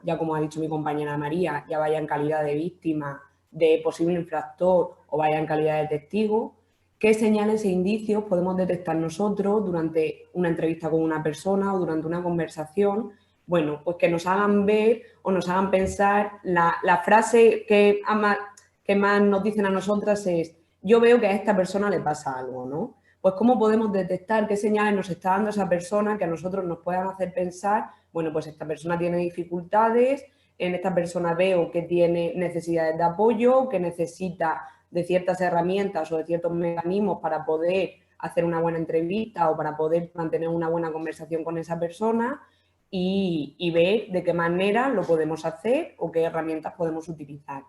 ya como ha dicho mi compañera María, ya vaya en calidad de víctima, de posible infractor o vaya en calidad de testigo, qué señales e indicios podemos detectar nosotros durante una entrevista con una persona o durante una conversación, bueno, pues que nos hagan ver o nos hagan pensar, la frase que más nos dicen a nosotras es: yo veo que a esta persona le pasa algo, ¿no? Pues cómo podemos detectar qué señales nos está dando esa persona que a nosotros nos puedan hacer pensar, bueno, pues esta persona tiene dificultades, en esta persona veo que tiene necesidades de apoyo, que necesita de ciertas herramientas o de ciertos mecanismos para poder hacer una buena entrevista o para poder mantener una buena conversación con esa persona y ver de qué manera lo podemos hacer o qué herramientas podemos utilizar.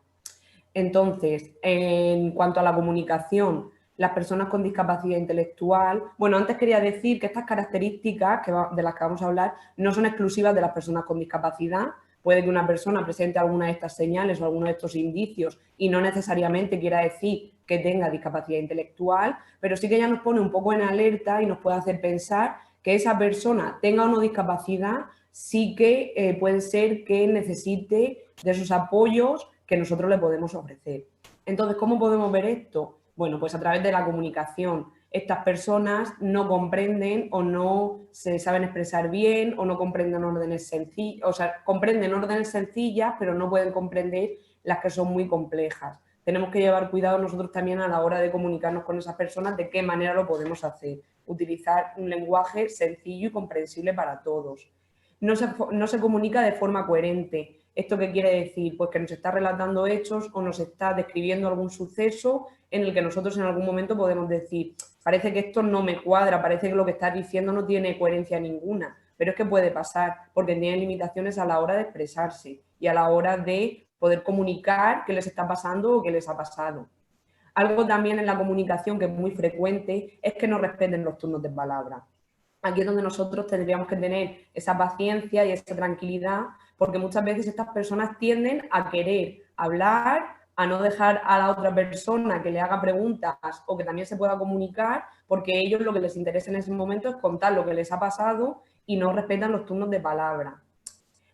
Entonces, en cuanto a la comunicación, las personas con discapacidad intelectual, bueno, antes quería decir que estas características de las que vamos a hablar no son exclusivas de las personas con discapacidad. Puede que una persona presente alguna de estas señales o alguno de estos indicios y no necesariamente quiera decir que tenga discapacidad intelectual, pero sí que ya nos pone un poco en alerta y nos puede hacer pensar que esa persona tenga o no discapacidad, sí que puede ser que necesite de esos apoyos que nosotros le podemos ofrecer. Entonces, ¿cómo podemos ver esto? Bueno, pues a través de la comunicación. Estas personas no comprenden o no se saben expresar bien o no comprenden órdenes sencillas, o sea, comprenden órdenes sencillas, pero no pueden comprender las que son muy complejas. Tenemos que llevar cuidado nosotros también a la hora de comunicarnos con esas personas de qué manera lo podemos hacer. Utilizar un lenguaje sencillo y comprensible para todos. No se comunica de forma coherente. ¿Esto qué quiere decir? Pues que nos está relatando hechos o nos está describiendo algún suceso en el que nosotros en algún momento podemos decir: parece que esto no me cuadra, parece que lo que estás diciendo no tiene coherencia ninguna. Pero es que puede pasar, porque tienen limitaciones a la hora de expresarse y a la hora de poder comunicar qué les está pasando o qué les ha pasado. Algo también en la comunicación que es muy frecuente es que no respeten los turnos de palabra. Aquí es donde nosotros tendríamos que tener esa paciencia y esa tranquilidad, porque muchas veces estas personas tienden a querer hablar, a no dejar a la otra persona que le haga preguntas o que también se pueda comunicar, porque a ellos lo que les interesa en ese momento es contar lo que les ha pasado y no respetan los turnos de palabra.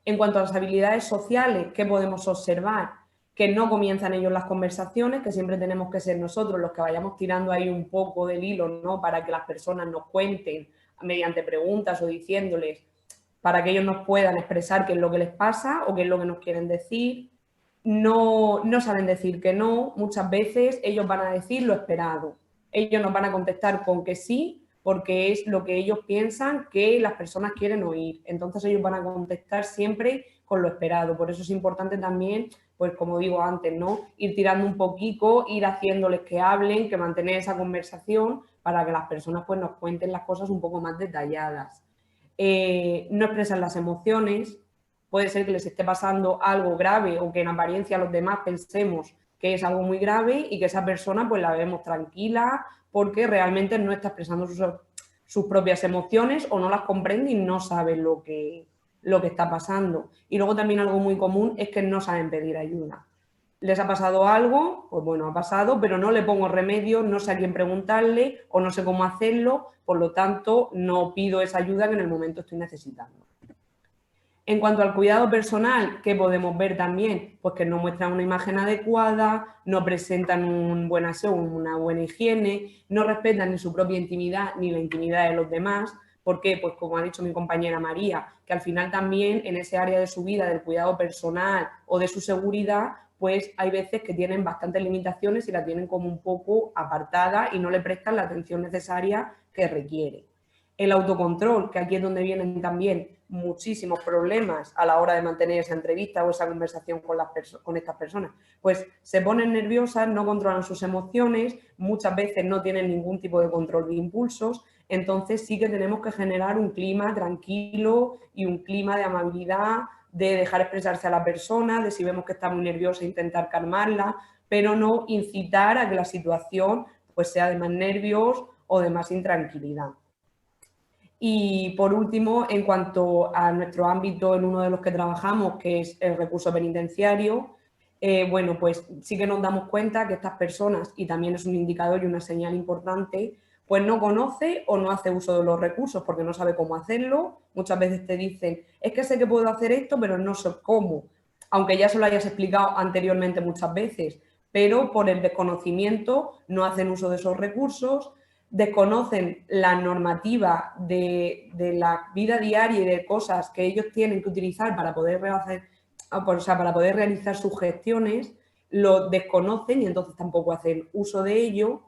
En cuanto a las habilidades sociales, ¿qué podemos observar? Que no comienzan ellos las conversaciones, que siempre tenemos que ser nosotros los que vayamos tirando ahí un poco del hilo, ¿no? Para que las personas nos cuenten mediante preguntas o diciéndoles, para que ellos nos puedan expresar qué es lo que les pasa o qué es lo que nos quieren decir. No saben decir que no, muchas veces ellos van a decir lo esperado. Ellos nos van a contestar con que sí, porque es lo que ellos piensan que las personas quieren oír. Entonces ellos van a contestar siempre con lo esperado. Por eso es importante también, pues como digo antes, ¿no? Ir tirando un poquito, ir haciéndoles que hablen, que mantener esa conversación para que las personas pues nos cuenten las cosas un poco más detalladas. No expresan las emociones. Puede ser que les esté pasando algo grave o que en apariencia los demás pensemos que es algo muy grave y que esa persona pues la vemos tranquila porque realmente no está expresando sus propias emociones o no las comprende y no sabe lo que está pasando. Y luego también algo muy común es que no saben pedir ayuda. ¿Les ha pasado algo? Pues bueno, ha pasado, pero no le pongo remedio, no sé a quién preguntarle o no sé cómo hacerlo, por lo tanto no pido esa ayuda que en el momento estoy necesitando. En cuanto al cuidado personal, ¿qué podemos ver también? Pues que no muestran una imagen adecuada, no presentan un buen aseo, una buena higiene, no respetan ni su propia intimidad ni la intimidad de los demás. ¿Por qué? Pues como ha dicho mi compañera María, que al final también en ese área de su vida, del cuidado personal o de su seguridad, pues hay veces que tienen bastantes limitaciones y la tienen como un poco apartada y no le prestan la atención necesaria que requiere. El autocontrol, que aquí es donde vienen también muchísimos problemas a la hora de mantener esa entrevista o esa conversación con estas personas. Pues se ponen nerviosas, no controlan sus emociones, muchas veces no tienen ningún tipo de control de impulsos, entonces sí que tenemos que generar un clima tranquilo y un clima de amabilidad, de dejar expresarse a la persona, de si vemos que está muy nerviosa intentar calmarla, pero no incitar a que la situación pues sea de más nervios o de más intranquilidad. Y por último, en cuanto a nuestro ámbito en uno de los que trabajamos, que es el recurso penitenciario, bueno, pues sí que nos damos cuenta que estas personas, y también es un indicador y una señal importante, pues no conoce o no hace uso de los recursos porque no sabe cómo hacerlo. Muchas veces te dicen, es que sé que puedo hacer esto, pero no sé cómo, aunque ya se lo hayas explicado anteriormente muchas veces, pero por el desconocimiento no hacen uso de esos recursos, desconocen la normativa de la vida diaria y de cosas que ellos tienen que utilizar para poder para poder realizar sus gestiones, lo desconocen y entonces tampoco hacen uso de ello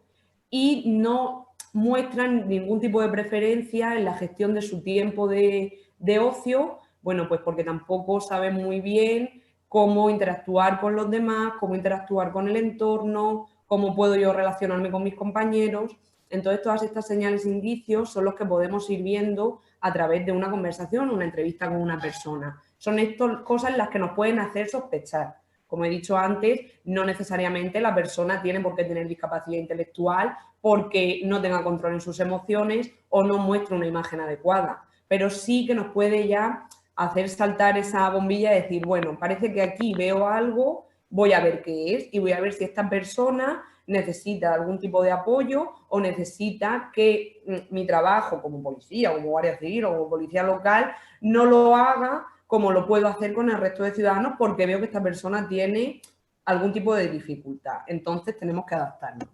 y no muestran ningún tipo de preferencia en la gestión de su tiempo de ocio, bueno, pues porque tampoco saben muy bien cómo interactuar con los demás, cómo interactuar con el entorno, cómo puedo yo relacionarme con mis compañeros. Entonces, todas estas señales e indicios son los que podemos ir viendo a través de una conversación, una entrevista con una persona. Son estas cosas las que nos pueden hacer sospechar. Como he dicho antes, no necesariamente la persona tiene por qué tener discapacidad intelectual porque no tenga control en sus emociones o no muestre una imagen adecuada, pero sí que nos puede ya hacer saltar esa bombilla y decir, bueno, parece que aquí veo algo, voy a ver qué es y voy a ver si esta persona necesita algún tipo de apoyo o necesita que mi trabajo como policía, como guardia civil o como policía local no lo haga como lo puedo hacer con el resto de ciudadanos porque veo que esta persona tiene algún tipo de dificultad. Entonces tenemos que adaptarnos.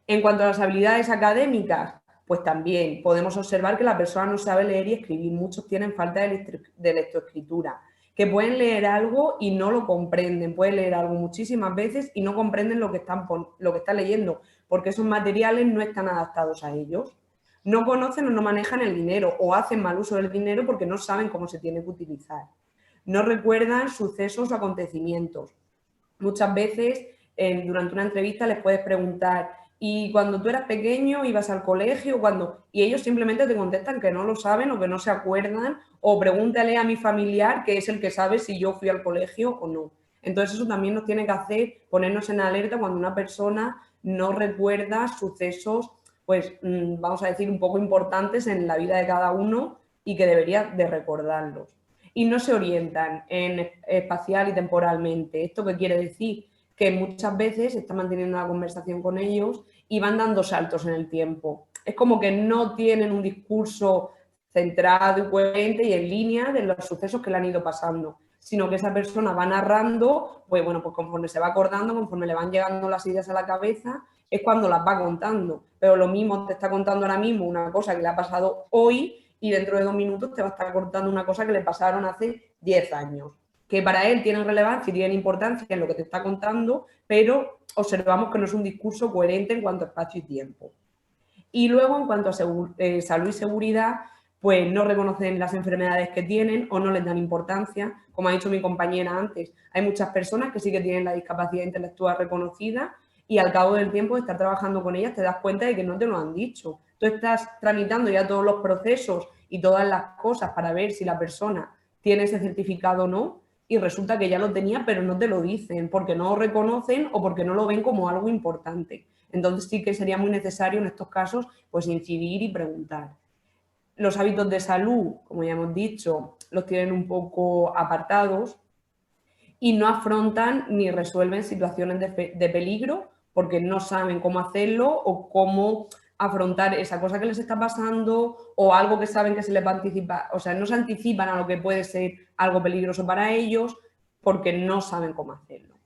En cuanto a las habilidades académicas, pues también podemos observar que la persona no sabe leer y escribir. Muchos tienen falta de lectoescritura, que pueden leer algo y no lo comprenden. Pueden leer algo muchísimas veces y no comprenden lo que están leyendo, porque esos materiales no están adaptados a ellos. No conocen o no manejan el dinero o hacen mal uso del dinero porque no saben cómo se tiene que utilizar. No recuerdan sucesos o acontecimientos. Muchas veces durante una entrevista les puedes preguntar, ¿y cuando tú eras pequeño ibas al colegio? Y ellos simplemente te contestan que no lo saben o que no se acuerdan, o pregúntale a mi familiar, que es el que sabe si yo fui al colegio o no. Entonces eso también nos tiene que hacer ponernos en alerta cuando una persona no recuerda sucesos, pues vamos a decir, un poco importantes en la vida de cada uno y que debería de recordarlos. Y no se orientan espacial y temporalmente. ¿Esto qué quiere decir? Que muchas veces se está manteniendo una conversación con ellos y van dando saltos en el tiempo. Es como que no tienen un discurso centrado y coherente y en línea de los sucesos que le han ido pasando, sino que esa persona va narrando, pues bueno, pues conforme se va acordando, conforme le van llegando las ideas a la cabeza, es cuando las va contando. Pero lo mismo te está contando ahora mismo una cosa que le ha pasado hoy y dentro de 2 minutos te va a estar contando una cosa que le pasaron hace 10 años, que para él tienen relevancia y tienen importancia en lo que te está contando, pero observamos que no es un discurso coherente en cuanto a espacio y tiempo. Y luego, en cuanto a salud y seguridad, pues no reconocen las enfermedades que tienen o no les dan importancia. Como ha dicho mi compañera antes, hay muchas personas que sí que tienen la discapacidad intelectual reconocida y al cabo del tiempo de estar trabajando con ellas te das cuenta de que no te lo han dicho. Tú estás tramitando ya todos los procesos y todas las cosas para ver si la persona tiene ese certificado o no y resulta que ya lo tenía pero no te lo dicen porque no lo reconocen o porque no lo ven como algo importante. Entonces sí que sería muy necesario en estos casos pues incidir y preguntar. Los hábitos de salud, como ya hemos dicho, los tienen un poco apartados y no afrontan ni resuelven situaciones de peligro porque no saben cómo hacerlo o cómo afrontar esa cosa que les está pasando o algo que saben que se les va a anticipar, o sea, no se anticipan a lo que puede ser algo peligroso para ellos porque no saben cómo hacerlo.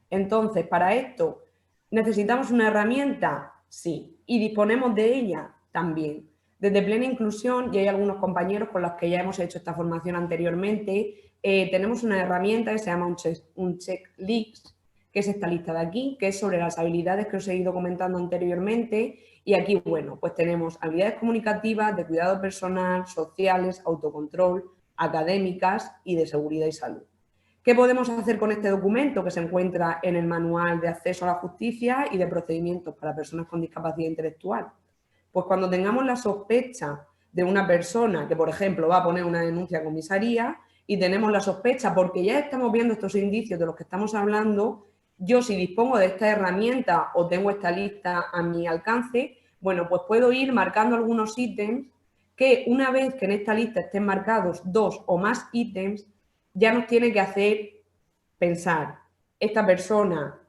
Entonces, para esto, ¿necesitamos una herramienta? Sí. ¿Y disponemos de ella? También. Desde Plena Inclusión, y hay algunos compañeros con los que ya hemos hecho esta formación anteriormente, tenemos una herramienta que se llama un checklist, que es esta lista de aquí, que es sobre las habilidades que os he ido comentando anteriormente. Y aquí, bueno, pues tenemos habilidades comunicativas, de cuidado personal, sociales, autocontrol, académicas y de seguridad y salud. ¿Qué podemos hacer con este documento que se encuentra en el Manual de Acceso a la Justicia y de Procedimientos para Personas con Discapacidad Intelectual? Pues cuando tengamos la sospecha de una persona que, por ejemplo, va a poner una denuncia a comisaría y tenemos la sospecha, porque ya estamos viendo estos indicios de los que estamos hablando, yo si dispongo de esta herramienta o tengo esta lista a mi alcance, bueno, pues puedo ir marcando algunos ítems que una vez que en esta lista estén marcados 2 o más ítems, ya nos tiene que hacer pensar, esta persona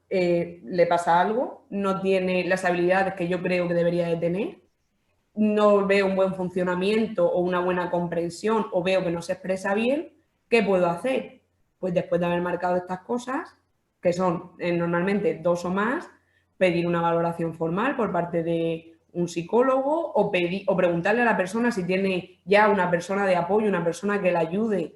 le pasa algo, no tiene las habilidades que yo creo que debería de tener, no veo un buen funcionamiento o una buena comprensión o veo que no se expresa bien, ¿qué puedo hacer? Pues después de haber marcado estas cosas, que son normalmente 2 o más, pedir una valoración formal por parte de un psicólogo o preguntarle a la persona si tiene ya una persona de apoyo, una persona que la ayude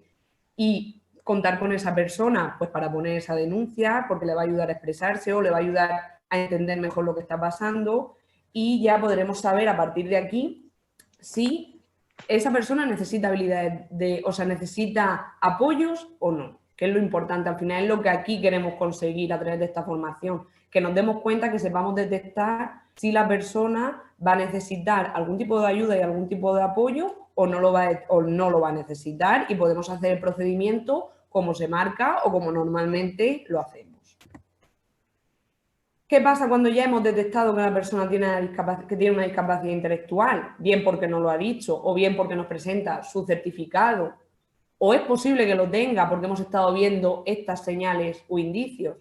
y contar con esa persona pues para poner esa denuncia porque le va a ayudar a expresarse o le va a ayudar a entender mejor lo que está pasando y ya podremos saber a partir de aquí si esa persona necesita habilidades o sea, necesita apoyos o no, que es lo importante. Al final es lo que aquí queremos conseguir a través de esta formación, que nos demos cuenta, que sepamos detectar si la persona va a necesitar algún tipo de ayuda y algún tipo de apoyo o no lo va a necesitar y podemos hacer el procedimiento como se marca o como normalmente lo hacemos. ¿Qué pasa cuando ya hemos detectado que la persona tiene una discapacidad intelectual? Bien porque no lo ha dicho o bien porque nos presenta su certificado. O es posible que lo tenga porque hemos estado viendo estas señales o indicios.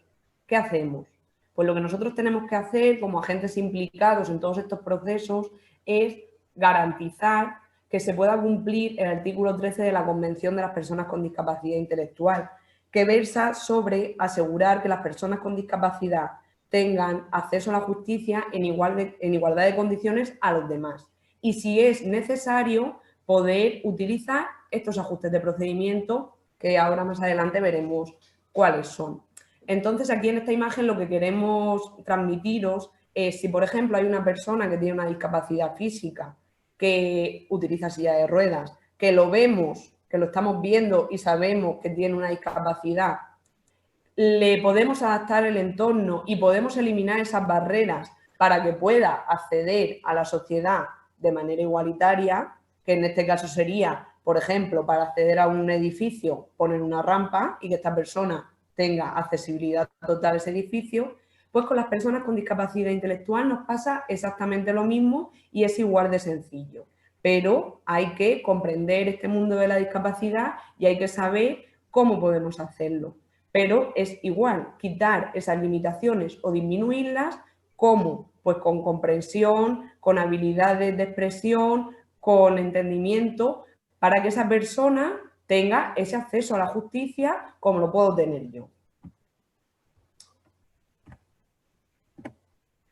¿Qué hacemos? Pues lo que nosotros tenemos que hacer como agentes implicados en todos estos procesos es garantizar que se pueda cumplir el artículo 13 de la Convención de las Personas con Discapacidad Intelectual, que versa sobre asegurar que las personas con discapacidad tengan acceso a la justicia en igualdad de condiciones a los demás. Y si es necesario, poder utilizar estos ajustes de procedimiento que ahora más adelante veremos cuáles son. Entonces, aquí en esta imagen lo que queremos transmitiros es si, por ejemplo, hay una persona que tiene una discapacidad física, que utiliza silla de ruedas, que lo vemos, que lo estamos viendo y sabemos que tiene una discapacidad, le podemos adaptar el entorno y podemos eliminar esas barreras para que pueda acceder a la sociedad de manera igualitaria, que en este caso sería, por ejemplo, para acceder a un edificio, poner una rampa y que esta persona tenga accesibilidad total a ese edificio, pues con las personas con discapacidad intelectual nos pasa exactamente lo mismo y es igual de sencillo. Pero hay que comprender este mundo de la discapacidad y hay que saber cómo podemos hacerlo. Pero es igual, quitar esas limitaciones o disminuirlas, ¿cómo? Pues con comprensión, con habilidades de expresión, con entendimiento, para que esa persona tenga ese acceso a la justicia como lo puedo tener yo.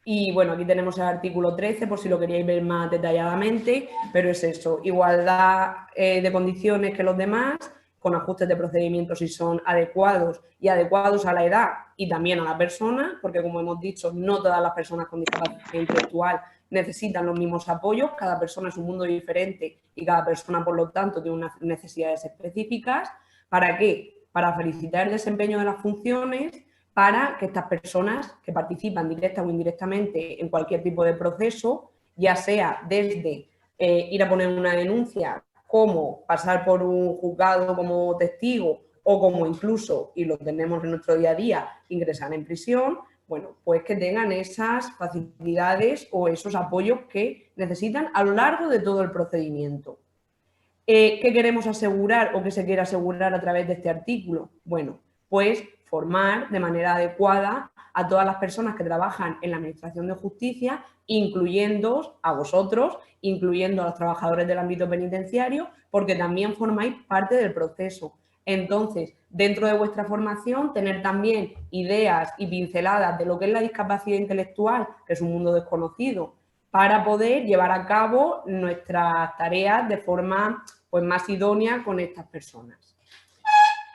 Y bueno, aquí tenemos el artículo 13 por si lo queríais ver más detalladamente, pero es eso, igualdad de condiciones que los demás, con ajustes de procedimientos si son adecuados y adecuados a la edad y también a la persona, porque como hemos dicho, no todas las personas con discapacidad intelectual necesitan los mismos apoyos, cada persona es un mundo diferente y cada persona, por lo tanto, tiene unas necesidades específicas. ¿Para qué? Para felicitar el desempeño de las funciones, para que estas personas que participan directa o indirectamente en cualquier tipo de proceso, ya sea desde ir a poner una denuncia, como pasar por un juzgado como testigo o como incluso, y lo tenemos en nuestro día a día, ingresar en prisión, bueno, pues que tengan esas facilidades o esos apoyos que necesitan a lo largo de todo el procedimiento. ¿Qué queremos asegurar o qué se quiere asegurar a través de este artículo? Bueno, pues formar de manera adecuada a todas las personas que trabajan en la Administración de Justicia, incluyendo a vosotros, incluyendo a los trabajadores del ámbito penitenciario, porque también formáis parte del proceso. Entonces, dentro de vuestra formación, tener también ideas y pinceladas de lo que es la discapacidad intelectual, que es un mundo desconocido, para poder llevar a cabo nuestras tareas de forma pues, más idónea con estas personas.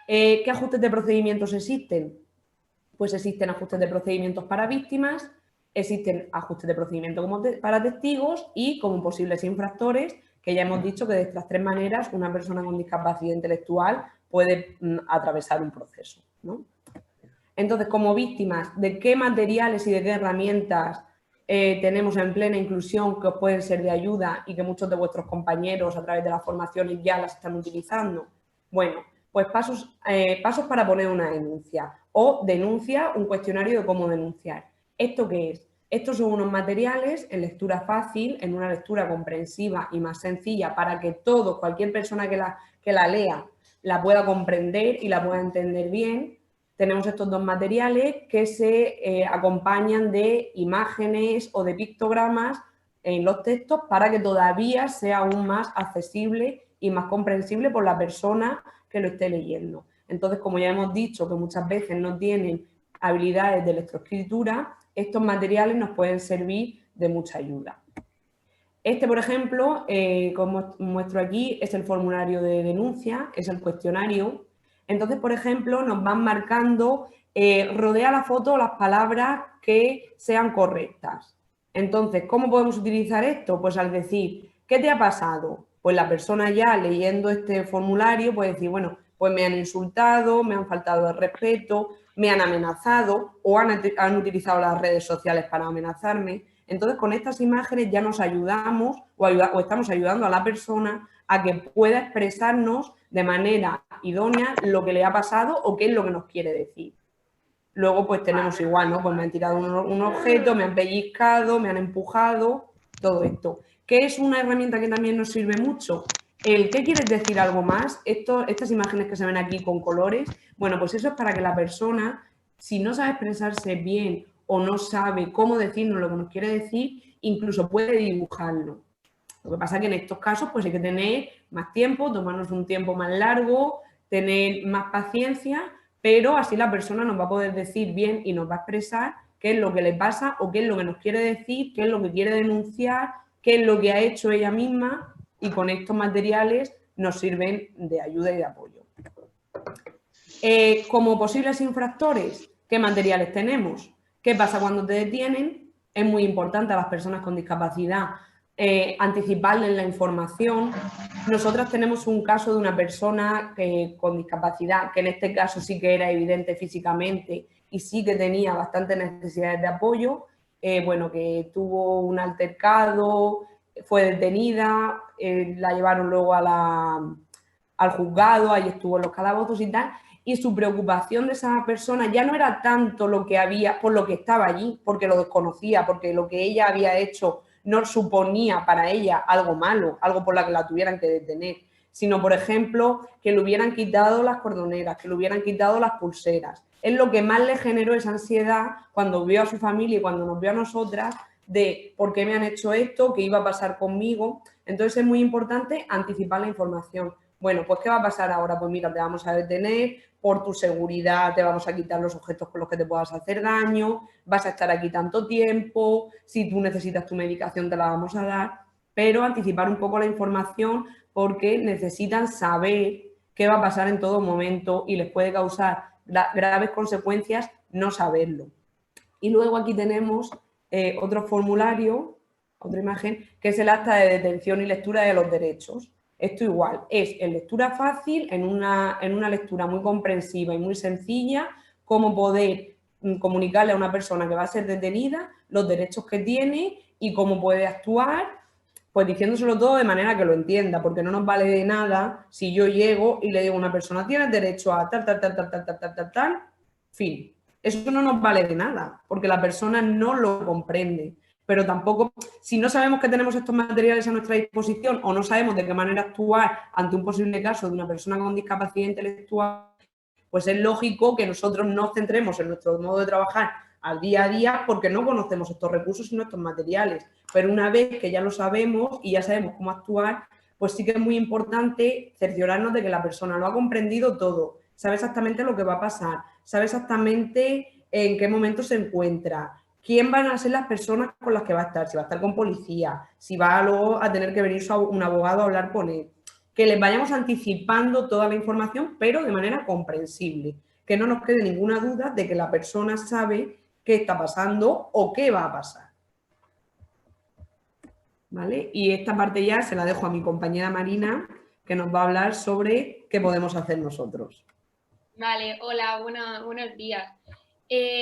¿Qué ajustes de procedimientos existen? Pues existen ajustes de procedimientos para víctimas, existen ajustes de procedimiento para testigos y como posibles infractores, que ya hemos dicho que de estas 3 maneras una persona con discapacidad intelectual puede atravesar un proceso, ¿no? Entonces, como víctimas, ¿de qué materiales y de qué herramientas tenemos en plena inclusión que os pueden ser de ayuda y que muchos de vuestros compañeros a través de las formaciones ya las están utilizando? Bueno, pues pasos para poner una denuncia o denuncia, un cuestionario de cómo denunciar. ¿Esto qué es? Estos son unos materiales en lectura fácil, en una lectura comprensiva y más sencilla para que cualquier persona que la lea, la pueda comprender y la pueda entender bien. tenemos estos dos materiales que se acompañan de imágenes o de pictogramas en los textos para que todavía sea aún más accesible y más comprensible por la persona que lo esté leyendo. Entonces, como ya hemos dicho que muchas veces no tienen habilidades de lectoescritura, estos materiales nos pueden servir de mucha ayuda. Este, por ejemplo, como muestro aquí, es el formulario de denuncia, es el cuestionario. Entonces, por ejemplo, nos van marcando, rodea la foto las palabras que sean correctas. Entonces, ¿cómo podemos utilizar esto? Pues al decir, ¿qué te ha pasado? Pues la persona ya leyendo este formulario puede decir, bueno, pues me han insultado, me han faltado el respeto, me han amenazado o han utilizado las redes sociales para amenazarme. Entonces, con estas imágenes ya nos ayudamos o estamos ayudando a la persona a que pueda expresarnos de manera idónea lo que le ha pasado o qué es lo que nos quiere decir. Luego, pues tenemos igual, ¿no? Pues me han tirado un objeto, me han pellizcado, me han empujado, todo esto. ¿Qué es una herramienta que también nos sirve mucho? ¿Qué quieres decir algo más? Estas imágenes que se ven aquí con colores, bueno, pues eso es para que la persona, si no sabe expresarse bien o no sabe cómo decirnos lo que nos quiere decir, incluso puede dibujarlo. Lo que pasa es que en estos casos pues hay que tener más tiempo, tomarnos un tiempo más largo, tener más paciencia, pero así la persona nos va a poder decir bien y nos va a expresar qué es lo que le pasa o qué es lo que nos quiere decir, qué es lo que quiere denunciar, qué es lo que ha hecho ella misma, y con estos materiales nos sirven de ayuda y de apoyo. Como posibles infractores, ¿qué materiales tenemos? ¿Qué pasa cuando te detienen? Es muy importante a las personas con discapacidad anticiparles la información. Nosotras tenemos un caso de una persona con discapacidad, que en este caso sí que era evidente físicamente y sí que tenía bastantes necesidades de apoyo, bueno, que tuvo un altercado, fue detenida, la llevaron luego al juzgado, ahí estuvo en los calabozos y tal, y su preocupación de esa persona ya no era tanto lo que había, por lo que estaba allí, porque lo desconocía, porque lo que ella había hecho no suponía para ella algo malo, algo por lo que la tuvieran que detener, sino, por ejemplo, que le hubieran quitado las cordoneras, que le hubieran quitado las pulseras. Es lo que más le generó esa ansiedad cuando vio a su familia y cuando nos vio a nosotras de por qué me han hecho esto, qué iba a pasar conmigo. Entonces es muy importante anticipar la información. Bueno, pues ¿qué va a pasar ahora? Pues mira, te vamos a detener, por tu seguridad te vamos a quitar los objetos con los que te puedas hacer daño, vas a estar aquí tanto tiempo, si tú necesitas tu medicación te la vamos a dar, pero anticipar un poco la información porque necesitan saber qué va a pasar en todo momento y les puede causar graves consecuencias no saberlo. Y luego aquí tenemos otro formulario, otra imagen, que es el acta de detención y lectura de los derechos. Esto igual, es en lectura fácil, en una lectura muy comprensiva y muy sencilla, cómo poder comunicarle a una persona que va a ser detenida los derechos que tiene y cómo puede actuar, pues diciéndoselo todo de manera que lo entienda, porque no nos vale de nada si yo llego y le digo a una persona, tienes derecho a tal, tal, tal, tal, tal, tal, tal, tal, tal, fin. Eso no nos vale de nada, porque la persona no lo comprende. Pero tampoco, si no sabemos que tenemos estos materiales a nuestra disposición o no sabemos de qué manera actuar ante un posible caso de una persona con discapacidad intelectual, pues es lógico que nosotros nos centremos en nuestro modo de trabajar al día a día porque no conocemos estos recursos y estos materiales. Pero una vez que ya lo sabemos y ya sabemos cómo actuar, pues sí que es muy importante cerciorarnos de que la persona lo ha comprendido todo, sabe exactamente lo que va a pasar, sabe exactamente en qué momento se encuentra, quién van a ser las personas con las que va a estar, si va a estar con policía, si va luego a tener que venir un abogado a hablar con él. Que les vayamos anticipando toda la información, pero de manera comprensible. Que no nos quede ninguna duda de que la persona sabe qué está pasando o qué va a pasar. ¿Vale? Y esta parte ya se la dejo a mi compañera Marina, que nos va a hablar sobre qué podemos hacer nosotros. Vale, hola, buenos días.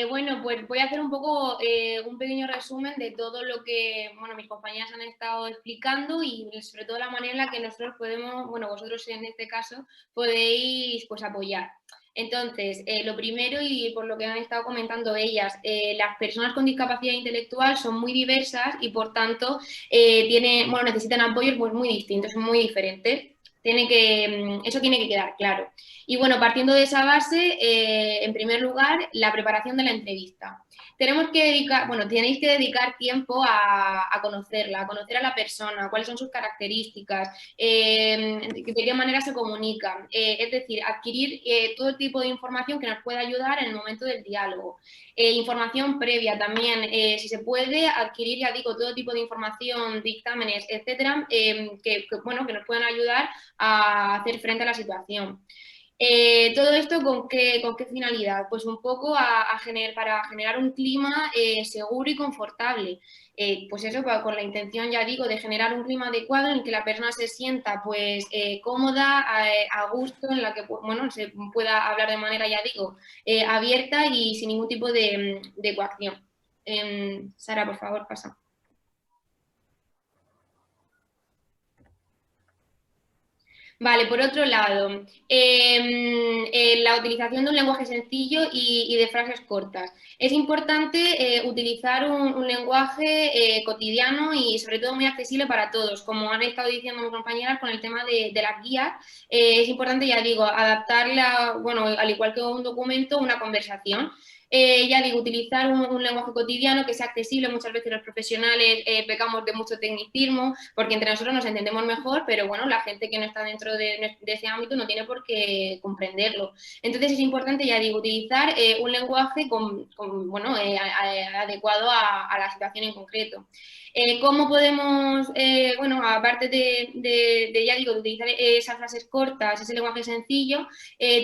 Bueno, pues voy a hacer un poco un pequeño resumen de todo lo que, bueno, mis compañeras han estado explicando y sobre todo la manera en la que nosotros podemos, bueno, vosotros en este caso, podéis pues apoyar. Entonces, lo primero y por lo que han estado comentando ellas, las personas con discapacidad intelectual son muy diversas y por tanto necesitan apoyos pues muy distintos, muy diferentes. Eso tiene que quedar claro. Y bueno, partiendo de esa base, en primer lugar, la preparación de la entrevista. Tenéis que dedicar tiempo a conocerla, a conocer a la persona, cuáles son sus características, de qué manera se comunica. Es decir, adquirir todo tipo de información que nos pueda ayudar en el momento del diálogo. Información previa también, si se puede, adquirir, ya digo, todo tipo de información, dictámenes, etcétera, que nos puedan ayudar a hacer frente a la situación. ¿Todo esto con qué finalidad? Pues un poco para generar un clima seguro y confortable. Pues eso, con la intención, ya digo, de generar un clima adecuado en el que la persona se sienta pues cómoda, a gusto, en la que se pueda hablar de manera, ya digo, abierta y sin ningún tipo de coacción. Sara, por favor, pasa. Vale, por otro lado, la utilización de un lenguaje sencillo y de frases cortas. Es importante utilizar un lenguaje cotidiano y sobre todo muy accesible para todos. Como han estado diciendo mis compañeras con el tema de las guías, es importante, ya digo, adaptarla, bueno, al igual que un documento, una conversación. Ya digo, utilizar un lenguaje cotidiano que sea accesible. Muchas veces los profesionales pecamos de mucho tecnicismo porque entre nosotros nos entendemos mejor, pero bueno, la gente que no está dentro de ese ámbito no tiene por qué comprenderlo. Entonces es importante, ya digo, utilizar un lenguaje adecuado a la situación en concreto. ¿Cómo podemos, aparte ya digo, de utilizar esas frases cortas, ese lenguaje sencillo,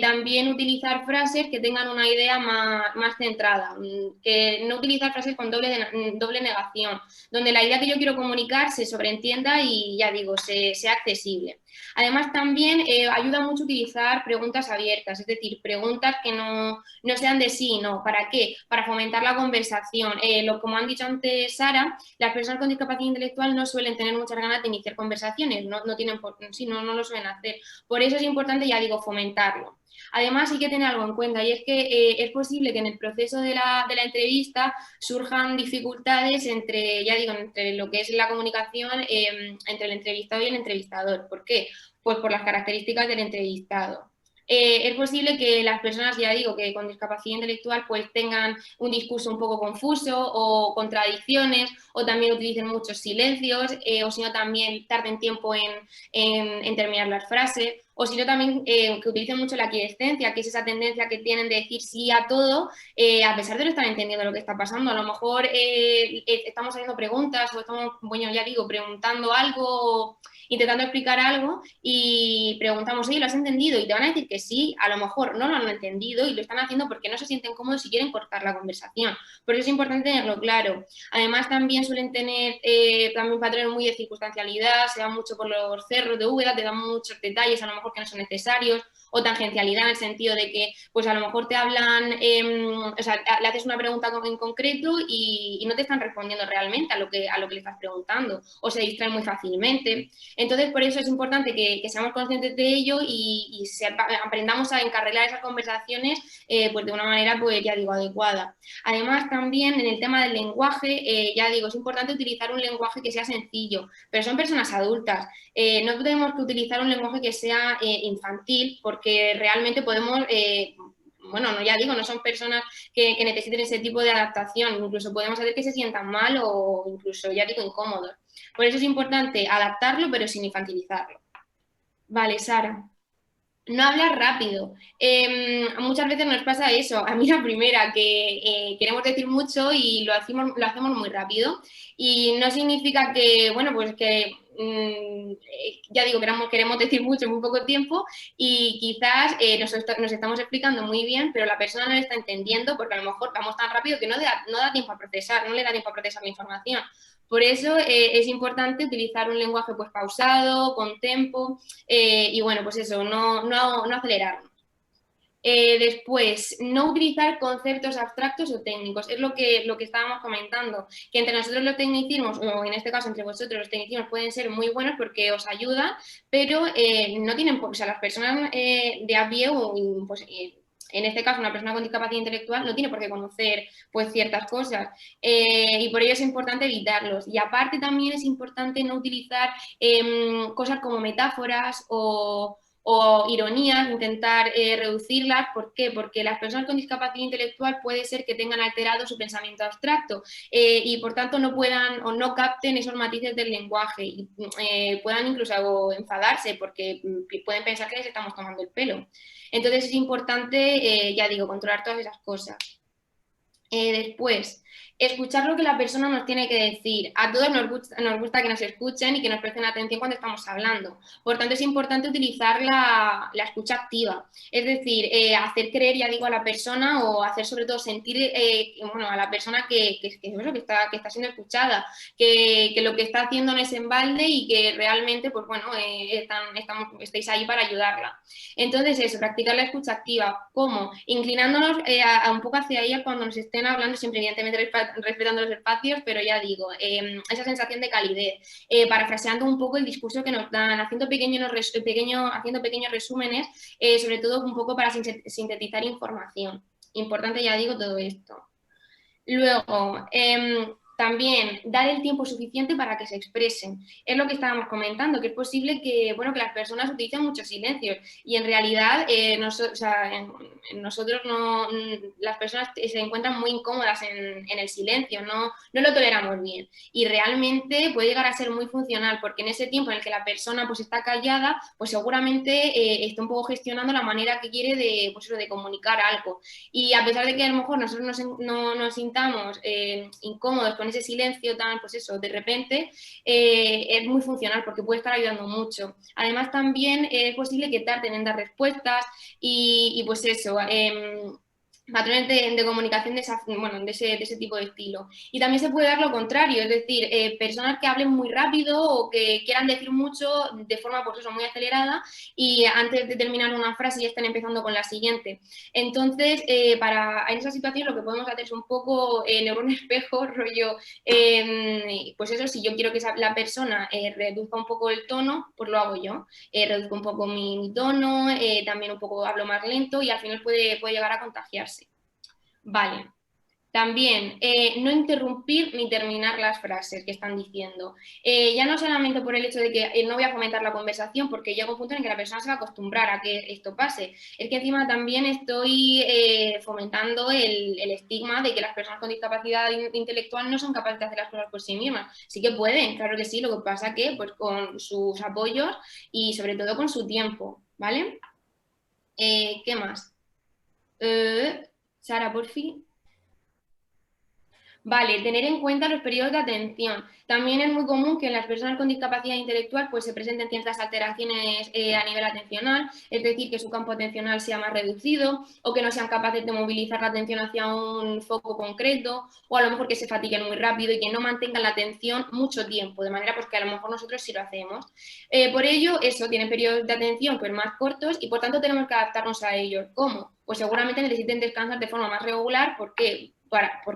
también utilizar frases que tengan una idea más centrada, que no utilizar frases con doble negación, donde la idea que yo quiero comunicar se sobreentienda y, ya digo, sea accesible. Además, también ayuda mucho utilizar preguntas abiertas, es decir, preguntas que no sean de sí, no, ¿para qué? Para fomentar la conversación. Como han dicho antes Sara, las personas con discapacidad intelectual no suelen tener muchas ganas de iniciar conversaciones, no lo suelen hacer. Por eso es importante, ya digo, fomentarlo. Además, hay que tener algo en cuenta y es que es posible que en el proceso de la entrevista surjan dificultades entre lo que es la comunicación entre el entrevistado y el entrevistador. ¿Por qué? Pues por las características del entrevistado. Es posible que las personas, ya digo, que con discapacidad intelectual pues tengan un discurso un poco confuso o contradicciones o también utilicen muchos silencios o si no también tarden tiempo en terminar las frases o si no también que utilicen mucho la quiescencia, que es esa tendencia que tienen de decir sí a todo a pesar de no estar entendiendo lo que está pasando. A lo mejor estamos haciendo preguntas o estamos, ya digo, preguntando algo, intentando explicar algo y preguntamos, oye, ¿lo has entendido? Y te van a decir que sí, a lo mejor no lo han entendido y lo están haciendo porque no se sienten cómodos y quieren cortar la conversación. Por eso es importante tenerlo claro. Además, también suelen tener también patrones muy de circunstancialidad, se dan mucho por los cerros de Úbeda, te dan muchos detalles a lo mejor que no son necesarios, o tangencialidad en el sentido de que pues a lo mejor te hablan, le haces una pregunta en concreto y no te están respondiendo realmente a lo que le estás preguntando, o se distraen muy fácilmente. Entonces, por eso es importante que seamos conscientes de ello y aprendamos a encarrilar esas conversaciones pues de una manera, pues ya digo, adecuada. Además, también en el tema del lenguaje, ya digo, es importante utilizar un lenguaje que sea sencillo, pero son personas adultas. No tenemos que utilizar un lenguaje que sea infantil porque realmente podemos... ya digo, no son personas que necesiten ese tipo de adaptación, incluso podemos hacer que se sientan mal o incluso, ya digo, incómodos. Por eso es importante adaptarlo, pero sin infantilizarlo. Vale, Sara. No hablar rápido. Muchas veces nos pasa eso. A mí la primera, que queremos decir mucho y lo hacemos muy rápido. Y no significa que, ya digo, queremos decir mucho en muy poco tiempo y quizás nos estamos explicando muy bien, pero la persona no lo está entendiendo porque a lo mejor vamos tan rápido que no da tiempo a procesar, no le da tiempo a procesar la información. Por eso es importante utilizar un lenguaje pues pausado, con tempo y bueno, pues eso, no acelerarnos. Después, no utilizar conceptos abstractos o técnicos, es lo que estábamos comentando, que entre nosotros los tecnicismos, o en este caso entre vosotros los tecnicismos pueden ser muy buenos porque os ayudan, pero no tienen, o sea, las personas de a pie en este caso una persona con discapacidad intelectual no tiene por qué conocer pues ciertas cosas y por ello es importante evitarlos. Y aparte también es importante no utilizar cosas como metáforas o ironías, intentar reducirlas. ¿Por qué? Porque las personas con discapacidad intelectual puede ser que tengan alterado su pensamiento abstracto y por tanto no puedan o no capten esos matices del lenguaje y puedan incluso enfadarse porque pueden pensar que les estamos tomando el pelo. Entonces es importante, ya digo, controlar todas esas cosas. Después, escuchar lo que la persona nos tiene que decir. A todos nos gusta que nos escuchen y que nos presten atención cuando estamos hablando. Por tanto, es importante utilizar la escucha activa. Es decir, hacer creer, ya digo, a la persona o hacer sobre todo sentir bueno, a la persona que está siendo escuchada, que lo que está haciendo no es en balde y que realmente, pues bueno, estáis ahí para ayudarla. Entonces, eso, practicar la escucha activa. ¿Cómo? Inclinándonos un poco hacia ella cuando nos estén hablando, siempre evidentemente respetando los espacios, pero ya digo, esa sensación de calidez, parafraseando un poco el discurso que nos dan, haciendo pequeños resúmenes, sobre todo un poco para sintetizar información. Importante, ya digo, todo esto. Luego, también dar el tiempo suficiente para que se expresen. Es lo que estábamos comentando, que es posible que, bueno, que las personas utilicen muchos silencios y en realidad nosotros no, las personas se encuentran muy incómodas en el silencio, no lo toleramos bien y realmente puede llegar a ser muy funcional porque en ese tiempo en el que la persona pues está callada, pues seguramente está un poco gestionando la manera que quiere de, pues, de comunicar algo y a pesar de que a lo mejor nosotros no nos sintamos incómodos con ese silencio tan, pues eso, de repente, es muy funcional porque puede estar ayudando mucho. Además, también es posible que tarden en dar respuestas y pues eso, patrones de comunicación de ese tipo de estilo. Y también se puede dar lo contrario, es decir, personas que hablen muy rápido o que quieran decir mucho de forma, pues eso, muy acelerada y antes de terminar una frase ya están empezando con la siguiente. Entonces, en esa situación lo que podemos hacer es un poco neurón espejo, rollo, pues eso, si yo quiero que la persona reduzca un poco el tono, pues lo hago yo. Reduzco un poco mi tono, también un poco hablo más lento y al final puede llegar a contagiarse. Vale. También, no interrumpir ni terminar las frases que están diciendo. Ya no solamente por el hecho de que no voy a fomentar la conversación, porque llega un punto en que la persona se va a acostumbrar a que esto pase. Es que encima también estoy fomentando el estigma de que las personas con discapacidad intelectual no son capaces de hacer las cosas por sí mismas. Sí que pueden, claro que sí, lo que pasa que pues con sus apoyos y sobre todo con su tiempo, ¿vale? ¿Qué más? Sara, por fin. Vale, tener en cuenta los periodos de atención. También es muy común que en las personas con discapacidad intelectual pues, se presenten ciertas alteraciones a nivel atencional, es decir, que su campo atencional sea más reducido o que no sean capaces de movilizar la atención hacia un foco concreto o a lo mejor que se fatiguen muy rápido y que no mantengan la atención mucho tiempo, de manera pues, que a lo mejor nosotros sí lo hacemos. Por ello, eso, tienen periodos de atención pues, más cortos y por tanto tenemos que adaptarnos a ellos. ¿Cómo? Pues seguramente necesiten descansar de forma más regular porque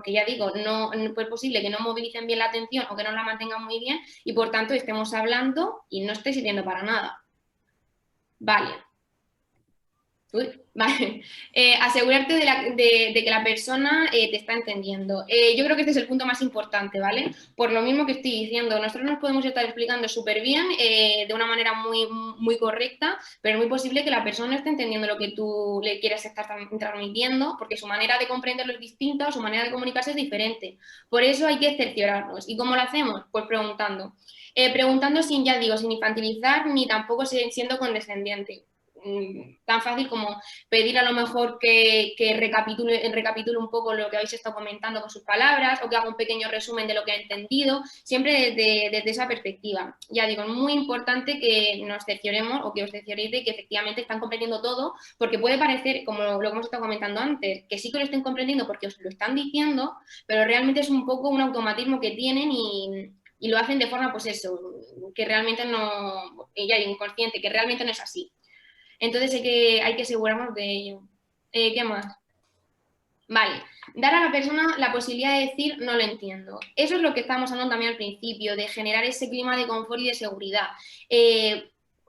ya digo, no es posible que no movilicen bien la atención o que no la mantengan muy bien y por tanto estemos hablando y no esté sirviendo para nada. Vale. Vale. Asegurarte de que la persona te está entendiendo. Yo creo que este es el punto más importante, ¿vale? Por lo mismo que estoy diciendo, nosotros nos podemos estar explicando súper bien, de una manera muy, muy correcta, pero es muy posible que la persona no esté entendiendo lo que tú le quieres estar transmitiendo, porque su manera de comprenderlo es distinta o su manera de comunicarse es diferente. Por eso hay que cerciorarnos. ¿Y cómo lo hacemos? Pues preguntando. Preguntando sin, ya digo, sin infantilizar ni tampoco siendo condescendiente. Tan fácil como pedir a lo mejor que recapitule un poco lo que habéis estado comentando con sus palabras o que haga un pequeño resumen de lo que ha entendido, siempre desde esa perspectiva. Ya digo, es muy importante que nos cercioremos o que os cercioréis de que efectivamente están comprendiendo todo, porque puede parecer, como lo hemos estado comentando antes, que sí que lo estén comprendiendo porque os lo están diciendo, pero realmente es un poco un automatismo que tienen y lo hacen de forma, pues eso, que realmente no, ya digo, inconsciente, que realmente no es así. Entonces hay que asegurarnos de ello. ¿Qué más? Vale, dar a la persona la posibilidad de decir no lo entiendo. Eso es lo que estábamos hablando también al principio, de generar ese clima de confort y de seguridad.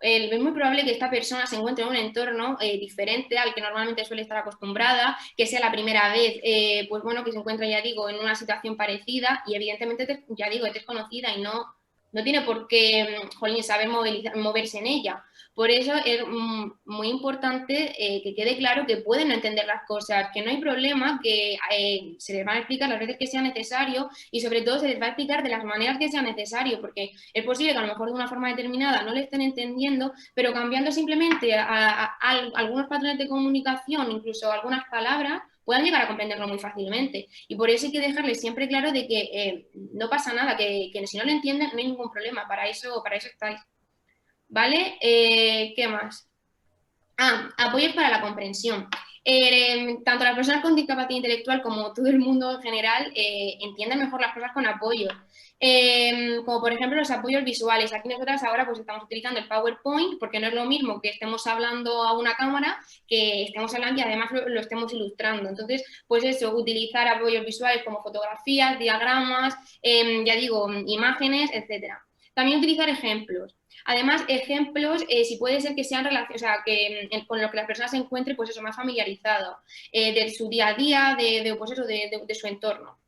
es muy probable que esta persona se encuentre en un entorno diferente al que normalmente suele estar acostumbrada, que sea la primera vez, pues bueno, que se encuentra, ya digo, en una situación parecida y evidentemente, ya digo, es desconocida y no tiene por qué, jolín, saber moverse en ella. Por eso es muy importante que quede claro que pueden no entender las cosas, que no hay problema, que se les van a explicar las veces que sea necesario y sobre todo se les va a explicar de las maneras que sea necesario, porque es posible que a lo mejor de una forma determinada no le estén entendiendo, pero cambiando simplemente a algunos patrones de comunicación, incluso algunas palabras, puedan llegar a comprenderlo muy fácilmente. Y por eso hay que dejarles siempre claro de que no pasa nada, que si no lo entienden no hay ningún problema, para eso estáis. ¿Vale? ¿Qué más? Apoyos para la comprensión. Tanto las personas con discapacidad intelectual como todo el mundo en general entienden mejor las cosas con apoyo. Como por ejemplo los apoyos visuales. Aquí nosotras ahora pues estamos utilizando el PowerPoint porque no es lo mismo que estemos hablando a una cámara que estemos hablando y además lo estemos ilustrando. Entonces, pues eso, utilizar apoyos visuales como fotografías, diagramas, ya digo, imágenes, etcétera. También utilizar ejemplos. Además, ejemplos, si puede ser que sean relacionados, o sea, que con lo que las personas se encuentren, pues eso, más familiarizado, de su día a día, pues eso, de su entorno.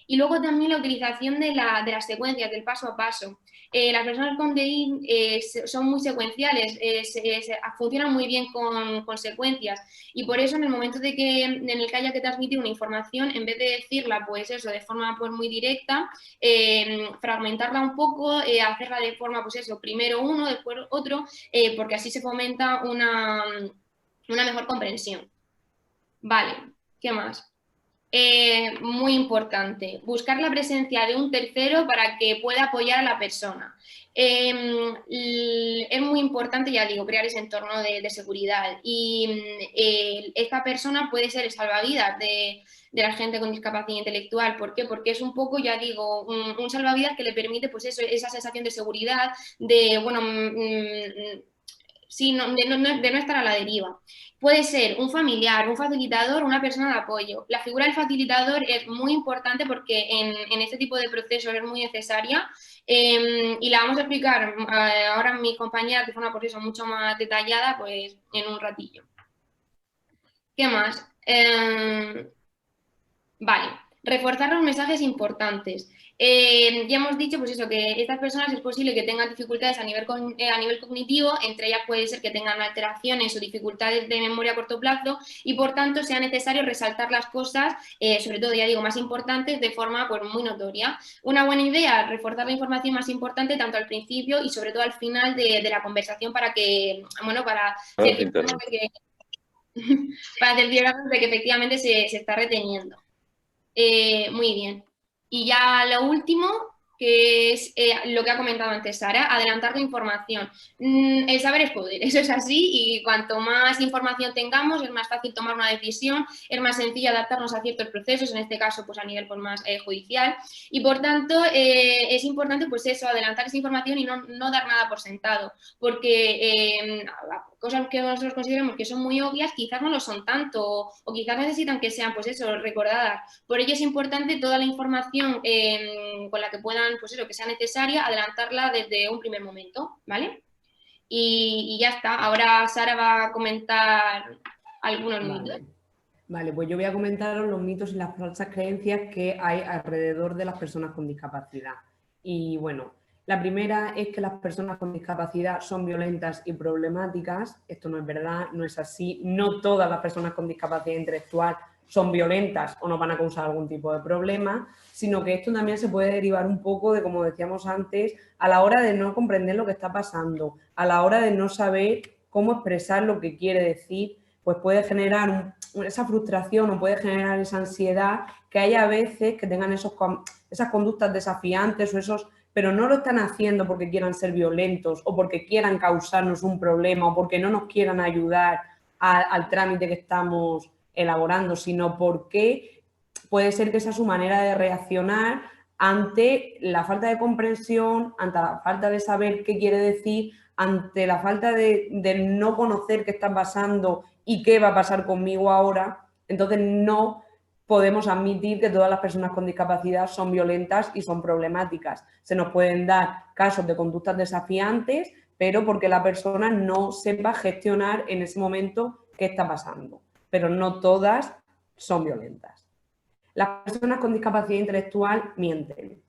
Y luego también la utilización de las secuencias, del paso a paso. Las personas con DI son muy secuenciales, funcionan muy bien con secuencias y por eso en el momento en el que haya que transmitir una información, en vez de decirla pues eso, de forma pues, muy directa, fragmentarla un poco, hacerla de forma pues eso, primero uno, después otro, porque así se fomenta una mejor comprensión. Vale, ¿qué más? Muy importante, buscar la presencia de un tercero para que pueda apoyar a la persona. Es muy importante, ya digo, crear ese entorno de seguridad y esta persona puede ser el salvavidas de la gente con discapacidad intelectual. ¿Por qué? Porque es un poco, ya digo, un salvavidas que le permite pues eso, esa sensación de seguridad, de, bueno, sí, de no estar a la deriva. Puede ser un familiar, un facilitador, una persona de apoyo. La figura del facilitador es muy importante porque en este tipo de procesos es muy necesaria y la vamos a explicar ahora mis compañeras de forma por eso mucho más detallada pues en un ratillo. ¿Qué más? Vale, reforzar los mensajes importantes. Ya hemos dicho pues eso, que estas personas es posible que tengan dificultades a nivel cognitivo, entre ellas puede ser que tengan alteraciones o dificultades de memoria a corto plazo y por tanto sea necesario resaltar las cosas, sobre todo ya digo más importantes, de forma pues, muy notoria. Una buena idea, reforzar la información más importante tanto al principio y sobre todo al final de la conversación para que, bueno, para cerciorarnos de que efectivamente se está reteniendo. Muy bien. Y ya lo último, que es lo que ha comentado antes Sara, adelantar la información. El saber es poder, eso es así, y cuanto más información tengamos, es más fácil tomar una decisión, es más sencillo adaptarnos a ciertos procesos, en este caso pues a nivel pues, más judicial, y por tanto es importante pues eso, adelantar esa información y no dar nada por sentado, porque cosas que nosotros consideramos que son muy obvias, quizás no lo son tanto, o quizás necesitan que sean pues eso, recordadas. Por ello es importante toda la información con la que puedan, pues eso, que sea necesaria, adelantarla desde un primer momento, ¿vale? Y ya está. Ahora Sara va a comentar algunos mitos. Vale, pues yo voy a comentaros los mitos y las falsas creencias que hay alrededor de las personas con discapacidad. Y bueno, la primera es que las personas con discapacidad son violentas y problemáticas. Esto no es verdad, no es así. No todas las personas con discapacidad intelectual son violentas o nos van a causar algún tipo de problema, sino que esto también se puede derivar un poco de, como decíamos antes, a la hora de no comprender lo que está pasando, a la hora de no saber cómo expresar lo que quiere decir, pues puede generar esa frustración o puede generar esa ansiedad que haya veces que tengan esas conductas desafiantes o esos, pero no lo están haciendo porque quieran ser violentos o porque quieran causarnos un problema o porque no nos quieran ayudar al trámite que estamos elaborando, sino porque puede ser que esa es su manera de reaccionar ante la falta de comprensión, ante la falta de saber qué quiere decir, ante la falta de no conocer qué está pasando y qué va a pasar conmigo ahora. Entonces no podemos admitir que todas las personas con discapacidad son violentas y son problemáticas. Se nos pueden dar casos de conductas desafiantes, pero porque la persona no sepa gestionar en ese momento qué está pasando. Pero no todas son violentas. Las personas con discapacidad intelectual mienten.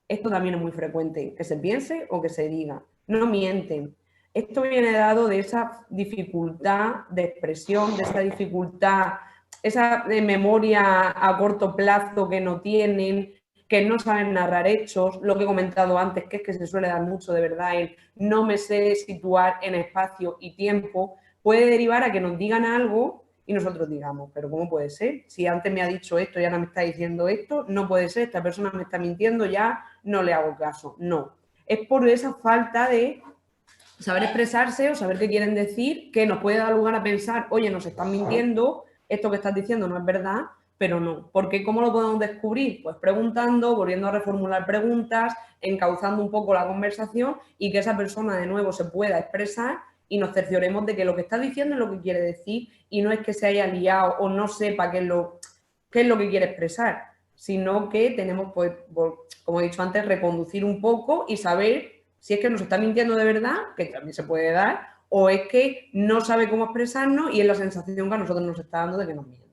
Esto también es muy frecuente, que se piense o que se diga. No mienten. Esto viene dado de esa dificultad de expresión, de esa dificultad, esa memoria a corto plazo que no tienen, que no saben narrar hechos, lo que he comentado antes, que es que se suele dar mucho de verdad el no me sé situar en espacio y tiempo, puede derivar a que nos digan algo y nosotros digamos, pero ¿cómo puede ser? Si antes me ha dicho esto y ahora me está diciendo esto, no puede ser, esta persona me está mintiendo, ya no le hago caso. No, es por esa falta de saber expresarse o saber qué quieren decir, que nos puede dar lugar a pensar, oye, nos están mintiendo, esto que estás diciendo no es verdad, pero no. Porque ¿cómo lo podemos descubrir? Pues preguntando, volviendo a reformular preguntas, encauzando un poco la conversación y que esa persona de nuevo se pueda expresar y nos cercioremos de que lo que está diciendo es lo que quiere decir y no es que se haya liado o no sepa qué es lo que quiere expresar, sino que tenemos, pues, como he dicho antes, reconducir un poco y saber si es que nos está mintiendo de verdad, que también se puede dar, o es que no sabe cómo expresarnos y es la sensación que a nosotros nos está dando de que nos miente.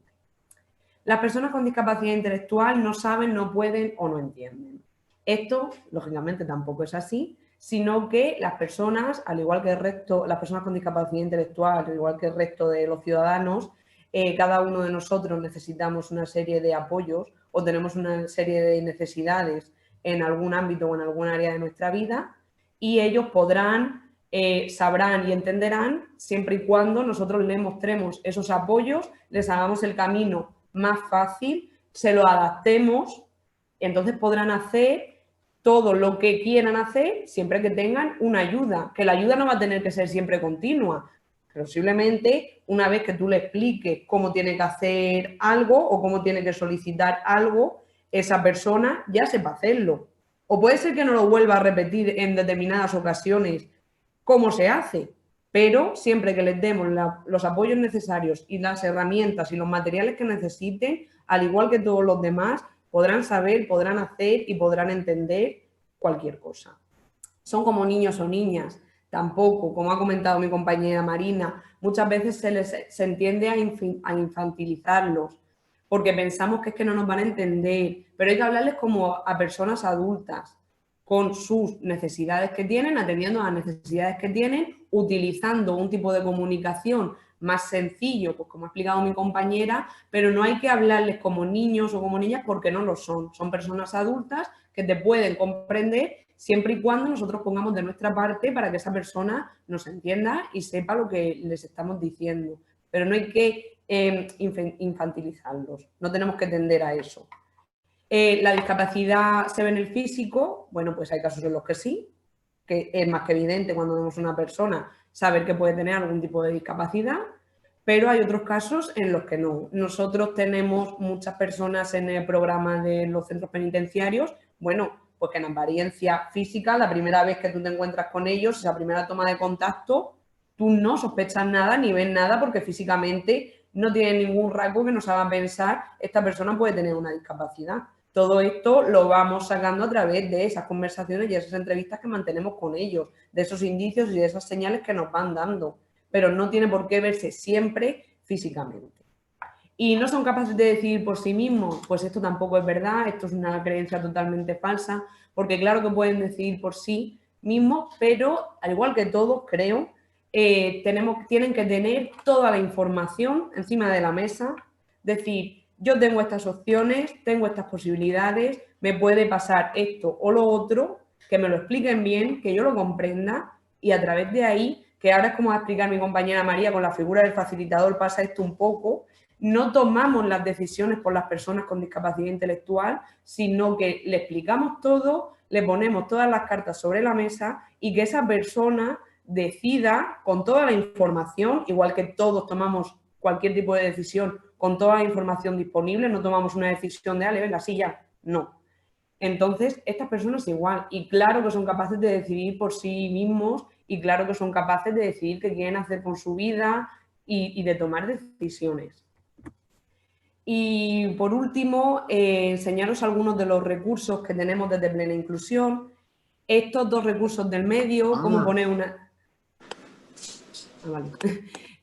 Las personas con discapacidad intelectual no saben, no pueden o no entienden. Esto, lógicamente, tampoco es así, sino que las personas, al igual que el resto, las personas con discapacidad intelectual, al igual que el resto de los ciudadanos, cada uno de nosotros necesitamos una serie de apoyos o tenemos una serie de necesidades en algún ámbito o en algún área de nuestra vida y ellos podrán, sabrán y entenderán siempre y cuando nosotros les mostremos esos apoyos, les hagamos el camino más fácil, se lo adaptemos, y entonces podrán hacer todo lo que quieran hacer siempre que tengan una ayuda, que la ayuda no va a tener que ser siempre continua. Posiblemente una vez que tú le expliques cómo tiene que hacer algo o cómo tiene que solicitar algo, esa persona ya sepa hacerlo. O puede ser que no lo vuelva a repetir en determinadas ocasiones cómo se hace, pero siempre que les demos los apoyos necesarios y las herramientas y los materiales que necesiten, al igual que todos los demás, podrán saber, podrán hacer y podrán entender cualquier cosa. Son como niños o niñas, tampoco, como ha comentado mi compañera Marina, muchas veces se entiende a infantilizarlos, porque pensamos que es que no nos van a entender, pero hay que hablarles como a personas adultas, con sus necesidades que tienen, atendiendo a las necesidades que tienen, utilizando un tipo de comunicación más sencillo, pues como ha explicado mi compañera, pero no hay que hablarles como niños o como niñas porque no lo son. Son personas adultas que te pueden comprender siempre y cuando nosotros pongamos de nuestra parte para que esa persona nos entienda y sepa lo que les estamos diciendo. Pero no hay que infantilizarlos, no tenemos que tender a eso. La discapacidad se ve en el físico, bueno, pues hay casos en los que sí, que es más que evidente cuando vemos a una persona saber que puede tener algún tipo de discapacidad, pero hay otros casos en los que no. Nosotros tenemos muchas personas en el programa de los centros penitenciarios, bueno, pues que en apariencia física, la primera vez que tú te encuentras con ellos, esa primera toma de contacto, tú no sospechas nada ni ves nada porque físicamente no tiene ningún rasgo que nos haga pensar esta persona puede tener una discapacidad. Todo esto lo vamos sacando a través de esas conversaciones y esas entrevistas que mantenemos con ellos, de esos indicios y de esas señales que nos van dando, pero no tiene por qué verse siempre físicamente. Y no son capaces de decidir por sí mismos, pues esto tampoco es verdad, esto es una creencia totalmente falsa, porque claro que pueden decidir por sí mismos, pero al igual que todos, creo, tienen que tener toda la información encima de la mesa, decir, yo tengo estas opciones, tengo estas posibilidades, me puede pasar esto o lo otro, que me lo expliquen bien, que yo lo comprenda y a través de ahí, que ahora es como va a explicar mi compañera María, con la figura del facilitador pasa esto un poco, no tomamos las decisiones por las personas con discapacidad intelectual, sino que le explicamos todo, le ponemos todas las cartas sobre la mesa y que esa persona decida con toda la información, igual que todos tomamos cualquier tipo de decisión con toda la información disponible, no tomamos una decisión de, ale, venga, sí, ya, no. Entonces, estas personas igual, y claro que son capaces de decidir por sí mismos y claro que son capaces de decidir qué quieren hacer con su vida y de tomar decisiones. Y por último, enseñaros algunos de los recursos que tenemos desde Plena Inclusión. Estos dos recursos del medio, cómo poner una... vale.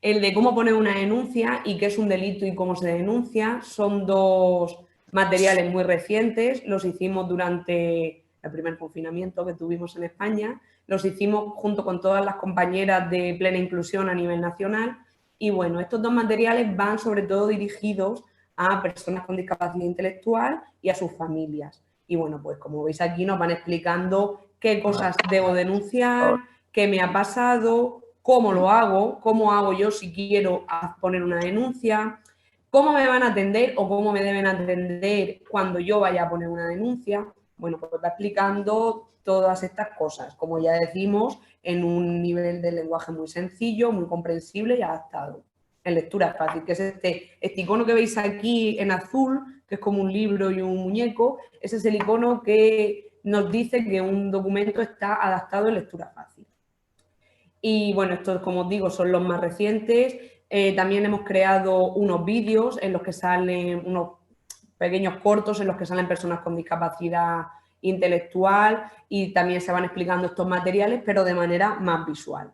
El de cómo poner una denuncia y qué es un delito y cómo se denuncia. Son dos materiales muy recientes, los hicimos durante el primer confinamiento que tuvimos en España, los hicimos junto con todas las compañeras de plena inclusión a nivel nacional y bueno, estos dos materiales van sobre todo dirigidos a personas con discapacidad intelectual y a sus familias. Y bueno, pues como veis aquí nos van explicando qué cosas debo denunciar, qué me ha pasado, cómo lo hago, cómo hago yo si quiero poner una denuncia, cómo me van a atender o cómo me deben atender cuando yo vaya a poner una denuncia. Bueno, pues va explicando todas estas cosas, como ya decimos, en un nivel de lenguaje muy sencillo, muy comprensible y adaptado. En lectura fácil, que es este icono que veis aquí en azul, que es como un libro y un muñeco, ese es el icono que nos dice que un documento está adaptado en lectura fácil. Y bueno, estos, como os digo, son los más recientes. También hemos creado unos vídeos en los que salen unos pequeños cortos en los que salen personas con discapacidad intelectual y también se van explicando estos materiales, pero de manera más visual.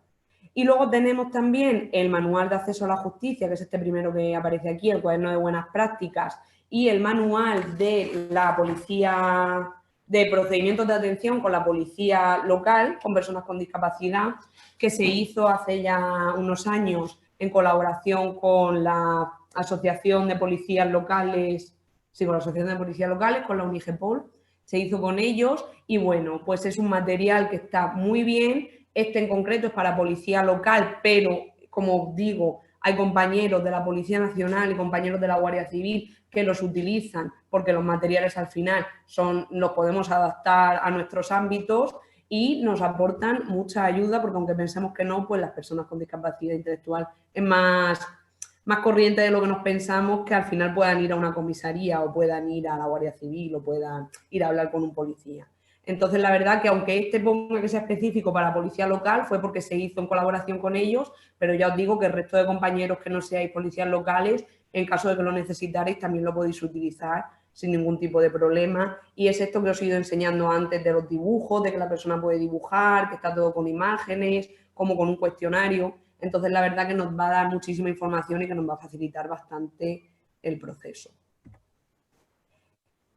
Y luego tenemos también el manual de acceso a la justicia, que es este primero que aparece aquí, el cuaderno de buenas prácticas, y el manual de la policía, de procedimientos de atención con la policía local, con personas con discapacidad, que se hizo hace ya unos años en colaboración con la Asociación de Policías Locales, sí, con la Asociación de Policías Locales, con la UNIGEPOL, se hizo con ellos y bueno, pues es un material que está muy bien. Este en concreto es para policía local, pero como os digo, hay compañeros de la Policía Nacional y compañeros de la Guardia Civil que los utilizan porque los materiales al final los podemos adaptar a nuestros ámbitos y nos aportan mucha ayuda porque aunque pensemos que no, pues las personas con discapacidad intelectual es más corriente de lo que nos pensamos que al final puedan ir a una comisaría o puedan ir a la Guardia Civil o puedan ir a hablar con un policía. Entonces, la verdad que aunque este ponga que sea específico para policía local, fue porque se hizo en colaboración con ellos, pero ya os digo que el resto de compañeros que no seáis policías locales, en caso de que lo necesitarais, también lo podéis utilizar sin ningún tipo de problema. Y es esto que os he ido enseñando antes de los dibujos, de que la persona puede dibujar, que está todo con imágenes, como con un cuestionario. Entonces, la verdad que nos va a dar muchísima información y que nos va a facilitar bastante el proceso.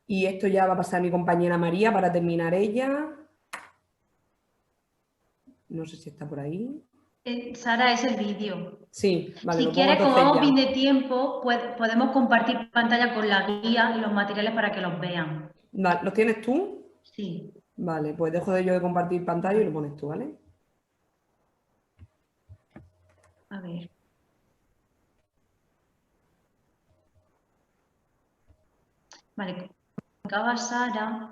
Y esto ya va a pasar a mi compañera María para terminar ella. No sé si está por ahí. Sara, es el vídeo. Sí, vale. Si quieres, como vamos bien de tiempo, podemos compartir pantalla con la guía y los materiales para que los vean. Vale, ¿los tienes tú? Sí. Vale, pues dejo yo de compartir pantalla y lo pones tú, ¿vale? A ver. Vale, acaba Sara.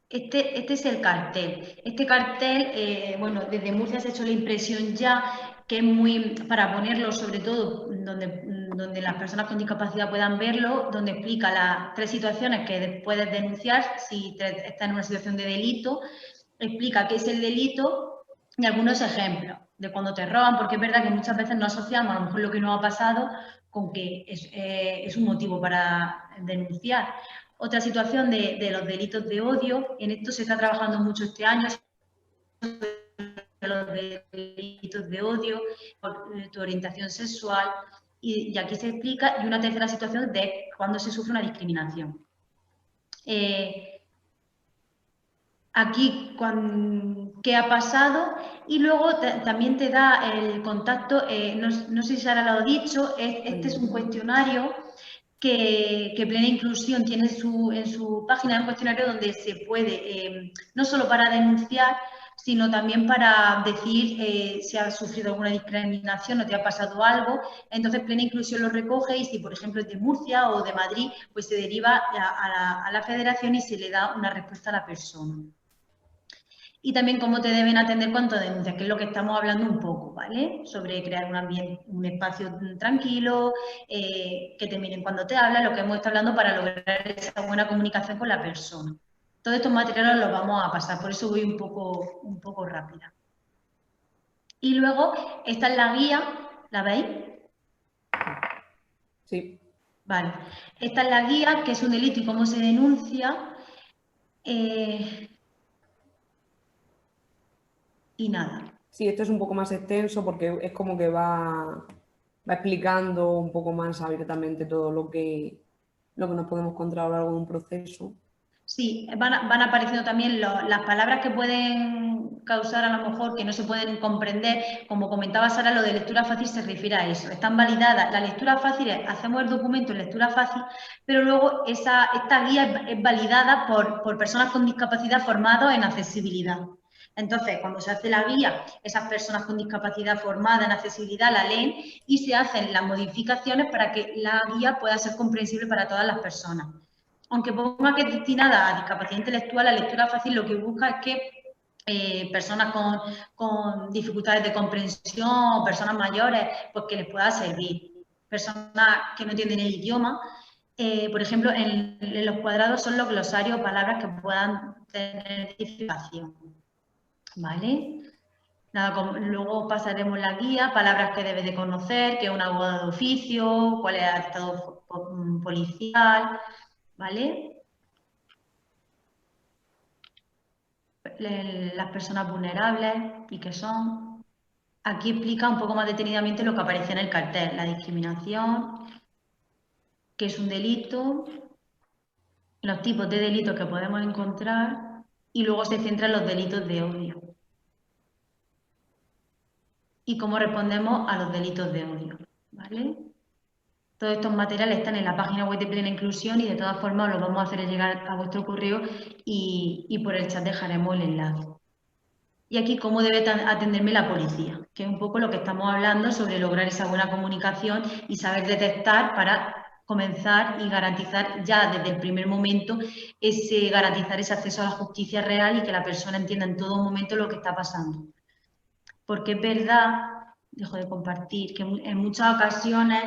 Este es el cartel. Este cartel, bueno, desde Murcia se ha hecho la impresión ya, que es muy para ponerlo sobre todo donde las personas con discapacidad puedan verlo, donde explica las 3 situaciones que puedes denunciar si estás en una situación de delito, explica qué es el delito y algunos ejemplos de cuando te roban, porque es verdad que muchas veces no asociamos a lo mejor lo que nos ha pasado con que es un motivo para denunciar. Otra situación de los delitos de odio, en esto se está trabajando mucho este año, de los delitos de odio, tu orientación sexual, y aquí se explica, y una tercera situación de cuando se sufre una discriminación. Aquí qué ha pasado y luego también te da el contacto, no sé si Sara lo ha dicho, este es un cuestionario que Plena Inclusión tiene en su página, un cuestionario donde se puede, no solo para denunciar, sino también para decir si has sufrido alguna discriminación o te ha pasado algo. Entonces, Plena Inclusión lo recoge y si, por ejemplo, es de Murcia o de Madrid, pues se deriva a la federación y se le da una respuesta a la persona. Y también cómo te deben atender cuando denuncias, que es lo que estamos hablando un poco, ¿vale? Sobre crear un ambiente, un espacio tranquilo, que te miren cuando te hablan, lo que hemos estado hablando para lograr esa buena comunicación con la persona. Todos estos materiales los vamos a pasar, por eso voy un poco rápida. Y luego, esta es la guía, ¿la veis? Sí. Vale. Esta es la guía, que es un delito y cómo se denuncia. Y nada, Sí, esto es un poco más extenso porque es como que va explicando un poco más abiertamente todo lo que nos podemos encontrar a lo largo de un proceso. Sí, van apareciendo también las palabras que pueden causar a lo mejor que no se pueden comprender. Como comentaba Sara, lo de lectura fácil se refiere a eso. Están validadas. La lectura fácil es, hacemos el documento en lectura fácil, pero luego esta guía es validada por personas con discapacidad formadas en accesibilidad. Entonces, cuando se hace la guía, esas personas con discapacidad formada en accesibilidad la leen y se hacen las modificaciones para que la guía pueda ser comprensible para todas las personas. Aunque ponga que es destinada a discapacidad intelectual, la lectura fácil lo que busca es que personas con dificultades de comprensión, personas mayores, pues que les pueda servir. Personas que no entienden el idioma, por ejemplo, en los cuadrados son los glosarios, palabras que puedan tener dificultación. ¿Vale? Nada, luego pasaremos la guía, palabras que debe de conocer, qué es un abogado de oficio, cuál es el estado policial, ¿vale? Las personas vulnerables y qué son. Aquí explica un poco más detenidamente lo que aparece en el cartel, la discriminación, qué es un delito, los tipos de delitos que podemos encontrar y luego se centra en los delitos de odio y cómo respondemos a los delitos de odio, ¿vale? Todos estos materiales están en la página web de Plena Inclusión y de todas formas los vamos a hacer llegar a vuestro correo y por el chat dejaremos el enlace. Y aquí cómo debe atenderme la policía, que es un poco lo que estamos hablando sobre lograr esa buena comunicación y saber detectar para comenzar y garantizar ya desde el primer momento garantizar ese acceso a la justicia real y que la persona entienda en todo momento lo que está pasando. Porque es verdad, dejo de compartir, que en muchas ocasiones,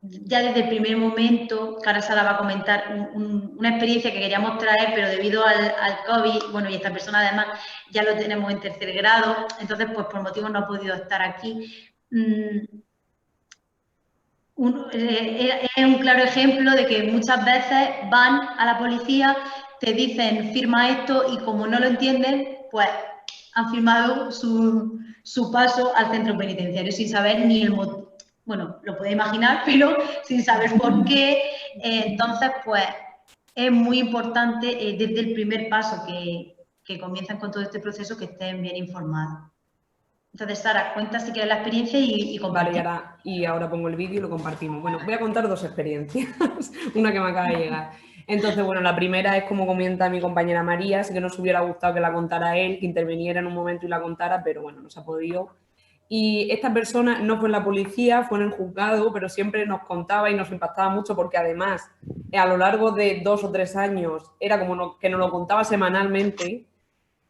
ya desde el primer momento, que ahora Sara va a comentar una experiencia que queríamos traer, pero debido al COVID, bueno, y esta persona además ya lo tenemos en tercer grado, entonces pues por motivos no ha podido estar aquí. Es un claro ejemplo de que muchas veces van a la policía, te dicen firma esto y como no lo entienden, pues han firmado su paso al centro penitenciario sin saber ni el motivo. Bueno, lo puede imaginar, pero sin saber por qué. Entonces, pues es muy importante desde el primer paso que comienzan con todo este proceso que estén bien informados. Entonces, Sara, cuenta si quieres la experiencia y compartimos. Vale, y ahora pongo el vídeo y lo compartimos. Bueno, voy a contar dos experiencias, una que me acaba de llegar. Entonces, bueno, la primera es como comenta mi compañera María, así que nos hubiera gustado que la contara él, que interviniera en un momento y la contara, pero bueno, no se ha podido. Y esta persona no fue en la policía, fue en el juzgado, pero siempre nos contaba y nos impactaba mucho porque además a lo largo de 2 o 3 años era como que nos lo contaba semanalmente,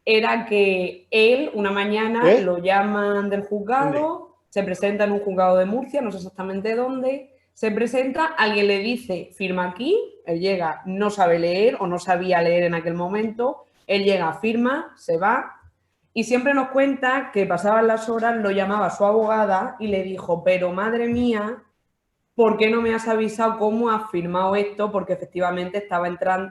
era que él una mañana lo llaman del juzgado, se presenta en un juzgado de Murcia, no sé exactamente dónde, se presenta, alguien le dice firma aquí, él llega, no sabe leer o no sabía leer en aquel momento, él llega, firma, se va y siempre nos cuenta que pasaban las horas, lo llamaba su abogada y le dijo, pero madre mía, ¿por qué no me has avisado cómo has firmado esto? Porque efectivamente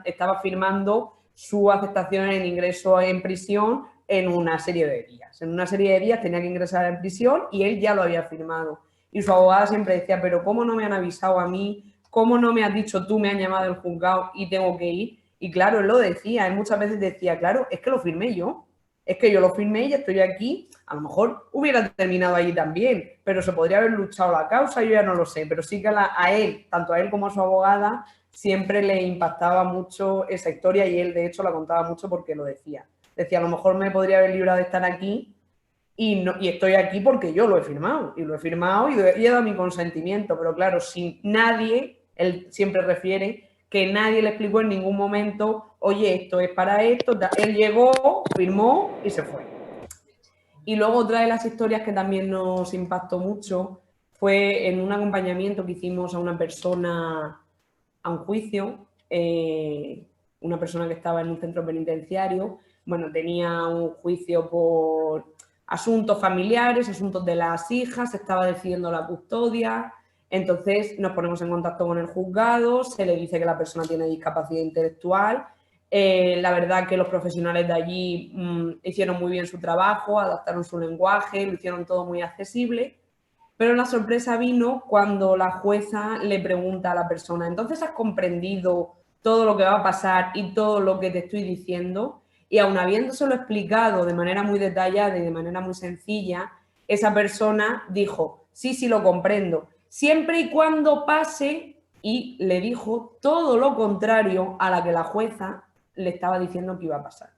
estaba firmando su aceptación en ingreso en prisión en una serie de días. En una serie de días tenía que ingresar en prisión y él ya lo había firmado. Y su abogada siempre decía, pero ¿cómo no me han avisado a mí? ¿Cómo no me has dicho tú, me han llamado del juzgado y tengo que ir? Y claro, él lo decía, él muchas veces decía, claro, es que lo firmé yo. Es que yo lo firmé y estoy aquí, a lo mejor hubiera terminado allí también, pero se podría haber luchado la causa, yo ya no lo sé, pero sí que a él, tanto a él como a su abogada, siempre le impactaba mucho esa historia y él de hecho la contaba mucho porque lo decía. Decía, a lo mejor me podría haber librado de estar aquí y estoy aquí porque yo lo he firmado y he dado mi consentimiento, pero claro, sin nadie, él siempre refiere que nadie le explicó en ningún momento, oye, esto es para esto, él llegó, firmó y se fue. Y luego otra de las historias que también nos impactó mucho fue en un acompañamiento que hicimos a una persona a un juicio, una persona que estaba en un centro penitenciario, bueno, tenía un juicio por asuntos familiares, asuntos de las hijas, estaba decidiendo la custodia. Entonces nos ponemos en contacto con el juzgado, se le dice que la persona tiene discapacidad intelectual La verdad que los profesionales de allí hicieron muy bien su trabajo, adaptaron su lenguaje, lo hicieron todo muy accesible, pero la sorpresa vino cuando la jueza le pregunta a la persona, ¿entonces has comprendido todo lo que va a pasar y todo lo que te estoy diciendo? Y aun habiéndoselo explicado de manera muy detallada y de manera muy sencilla, esa persona dijo, sí, sí, lo comprendo, siempre y cuando pase, y le dijo todo lo contrario a la que la jueza le estaba diciendo que iba a pasar.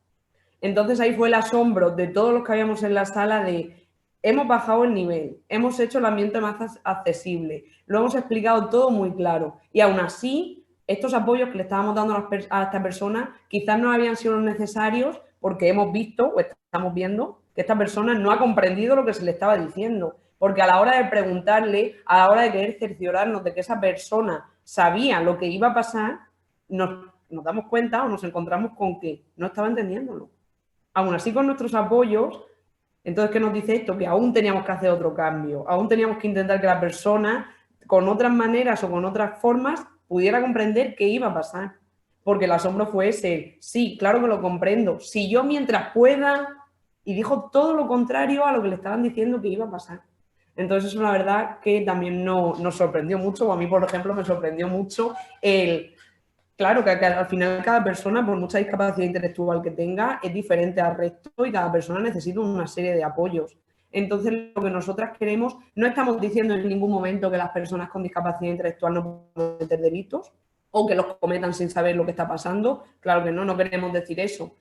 Entonces ahí fue el asombro de todos los que habíamos en la sala de hemos bajado el nivel, hemos hecho el ambiente más accesible, lo hemos explicado todo muy claro y aún así estos apoyos que le estábamos dando a esta persona quizás no habían sido los necesarios porque hemos visto o estamos viendo que esta persona no ha comprendido lo que se le estaba diciendo, porque a la hora de preguntarle, a la hora de querer cerciorarnos de que esa persona sabía lo que iba a pasar, nos damos cuenta o nos encontramos con que no estaba entendiéndolo. Aún así, con nuestros apoyos, entonces, ¿qué nos dice esto? Que aún teníamos que hacer otro cambio, aún teníamos que intentar que la persona, con otras maneras o con otras formas, pudiera comprender qué iba a pasar. Porque el asombro fue ese, sí, claro que lo comprendo, si yo mientras pueda, y dijo todo lo contrario a lo que le estaban diciendo que iba a pasar. Entonces, es una verdad que también nos sorprendió mucho, o a mí, por ejemplo, me sorprendió mucho el... Claro, que al final cada persona, por mucha discapacidad intelectual que tenga, es diferente al resto y cada persona necesita una serie de apoyos. Entonces, lo que nosotras queremos, no estamos diciendo en ningún momento que las personas con discapacidad intelectual no pueden cometer delitos o que los cometan sin saber lo que está pasando. Claro que no, no queremos decir eso,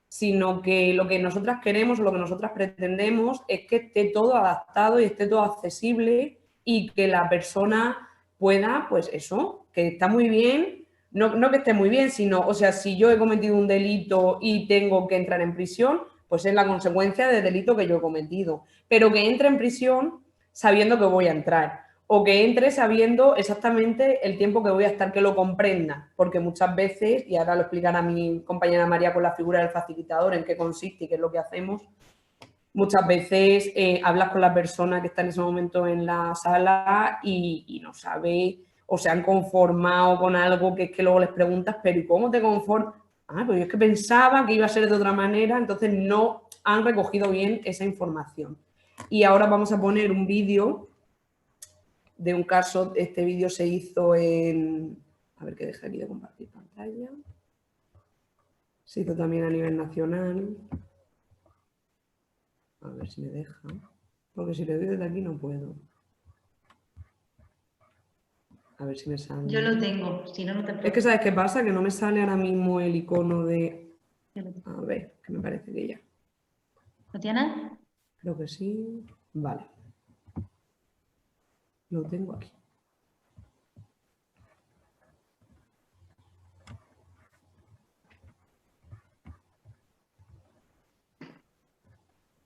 sino que lo que nosotras queremos o lo que nosotras pretendemos es que esté todo adaptado y esté todo accesible y que la persona pueda, pues eso, que está muy bien. No que esté muy bien, sino, o sea, si yo he cometido un delito y tengo que entrar en prisión, pues es la consecuencia del delito que yo he cometido. Pero que entre en prisión sabiendo que voy a entrar. O que entre sabiendo exactamente el tiempo que voy a estar, que lo comprenda. Porque muchas veces, y ahora lo explicará mi compañera María con la figura del facilitador, en qué consiste y qué es lo que hacemos, muchas veces hablas con la persona que está en ese momento en la sala y no sabe o se han conformado con algo que es que luego les preguntas, pero ¿y cómo te conformas? Ah, pues yo es que pensaba que iba a ser de otra manera, entonces no han recogido bien esa información. Y ahora vamos a poner un vídeo de un caso, este vídeo se hizo en... A ver, que deja aquí de compartir pantalla. Se hizo también a nivel nacional. A ver si me deja. Porque si le doy desde aquí no puedo. A ver si me sale. Yo lo tengo, si no, no te preocupes. Es que ¿sabes qué pasa? Que no me sale ahora mismo el icono de... A ver, que me parece que ya. ¿Lo tienes? Creo que sí. Vale. Lo tengo aquí.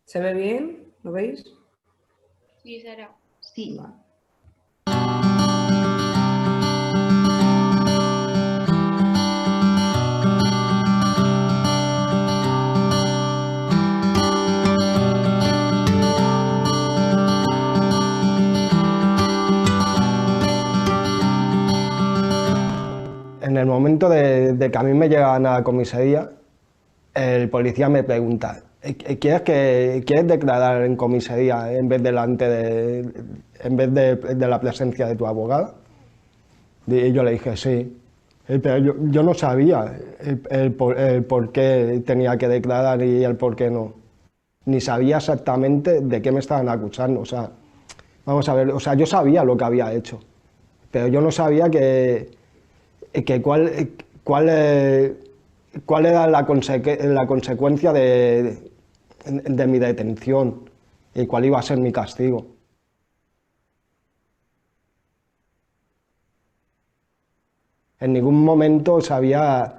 ¿Se ve bien? ¿Lo veis? Sí, Sara. Sí. Vale. En el momento de que a mí me llegan a la comisaría, el policía me pregunta, ¿quieres declarar en comisaría en vez de la presencia de tu abogada? Y yo le dije sí, pero yo no sabía el por qué tenía que declarar y el por qué no. Ni sabía exactamente de qué me estaban acusando. O sea, vamos a ver, o sea, yo sabía lo que había hecho, pero yo no sabía cuál era la consecuencia de mi detención y cuál iba a ser mi castigo. En ningún momento sabía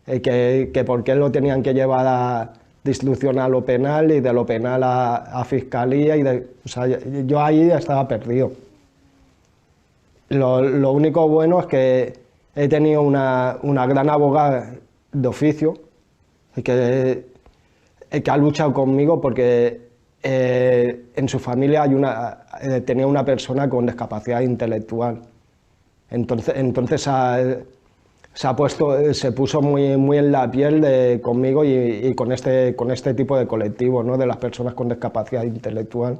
que por qué lo tenían que llevar de instrucción a lo penal y de lo penal a fiscalía. O sea, yo ahí estaba perdido. Lo único bueno es que he tenido una gran abogada de oficio que ha luchado conmigo porque en su familia tenía una persona con discapacidad intelectual. Entonces se puso muy en la piel conmigo y con este tipo de colectivo, ¿no? De las personas con discapacidad intelectual.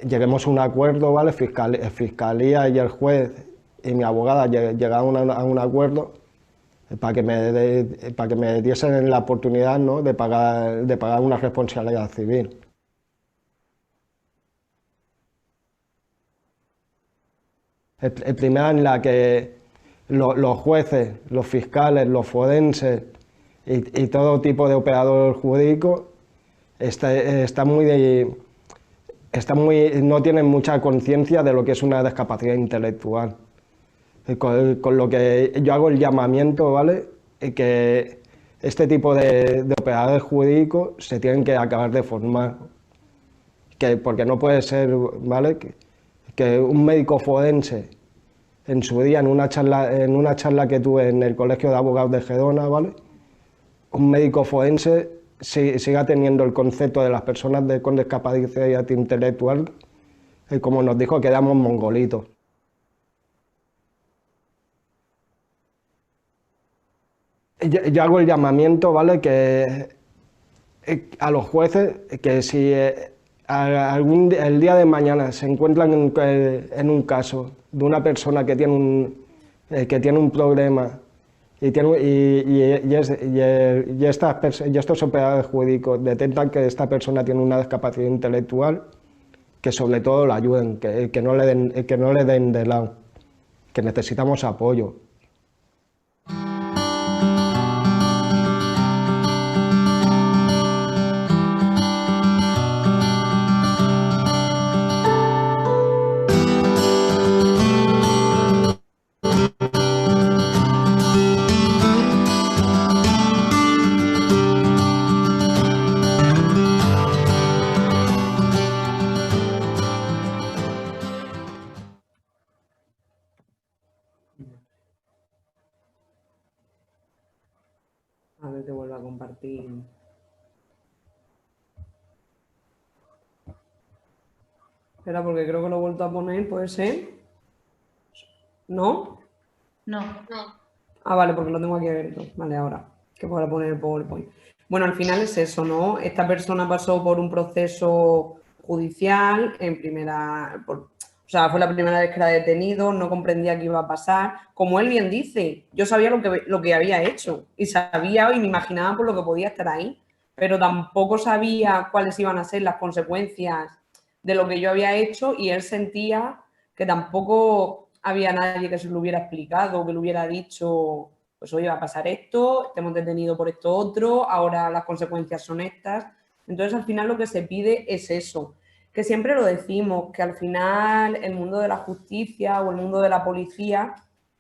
Lleguemos a un acuerdo, ¿vale? Fiscalía y el juez y mi abogada llegaron a un acuerdo para que me diesen la oportunidad, ¿no? de pagar una responsabilidad civil. El primero en la que los jueces, los fiscales, los forenses y todo tipo de operador jurídico no tienen mucha conciencia de lo que es una discapacidad intelectual. Con lo que yo hago el llamamiento, ¿vale? Que este tipo de operadores jurídicos se tienen que acabar de formar. Porque no puede ser, ¿vale? Que un médico forense en su día, en una charla que tuve en el Colegio de Abogados de Gerona, ¿vale? Un médico forense siga teniendo el concepto de las personas con discapacidad intelectual, como nos dijo, que éramos mongolitos. Yo hago el llamamiento, ¿vale? A los jueces, que si el día de mañana se encuentran en un caso de una persona que tiene un problema y estos operadores jurídicos detectan que esta persona tiene una discapacidad intelectual, que sobre todo la ayuden, que no le den de lado, que necesitamos apoyo. A ver, te vuelvo a compartir. Espera, porque creo que lo he vuelto a poner, ¿puede ser? ¿No? No. Ah, vale, porque lo tengo aquí abierto. Vale, ahora, que puedo poner el PowerPoint. Bueno, al final es eso, ¿no? Esta persona pasó por un proceso judicial o sea, fue la primera vez que era detenido, no comprendía qué iba a pasar. Como él bien dice, yo sabía lo que había hecho y sabía y me imaginaba por lo que podía estar ahí, pero tampoco sabía cuáles iban a ser las consecuencias de lo que yo había hecho y él sentía que tampoco había nadie que se lo hubiera explicado, que le hubiera dicho, pues oye, va a pasar esto, te hemos detenido por esto otro, ahora las consecuencias son estas. Entonces, al final lo que se pide es eso, que siempre lo decimos, que al final el mundo de la justicia o el mundo de la policía,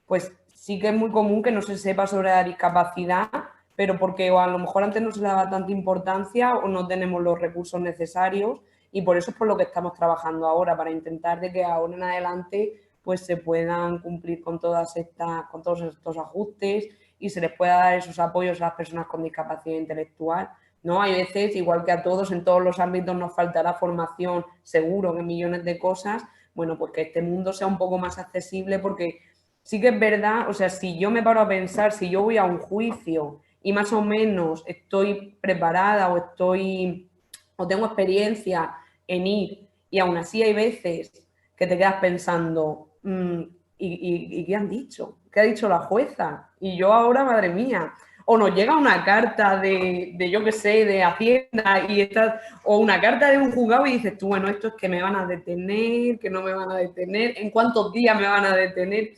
pues sí que es muy común que no se sepa sobre la discapacidad, pero porque o a lo mejor antes no se le daba tanta importancia o no tenemos los recursos necesarios y por eso es por lo que estamos trabajando ahora, para intentar de que ahora en adelante pues se puedan cumplir con todos estos ajustes y se les pueda dar esos apoyos a las personas con discapacidad intelectual, ¿no? Hay veces, igual que a todos, en todos los ámbitos nos faltará formación, seguro, en millones de cosas, bueno, pues que este mundo sea un poco más accesible porque sí que es verdad, o sea, si yo me paro a pensar, si yo voy a un juicio y más o menos estoy preparada o tengo experiencia en ir y aún así hay veces que te quedas pensando, ¿y qué han dicho? ¿Qué ha dicho la jueza? Y yo ahora, madre mía, o nos llega una carta de yo qué sé, de Hacienda o una carta de un juzgado y dices tú, bueno, esto es que me van a detener, que no me van a detener, ¿en cuántos días me van a detener?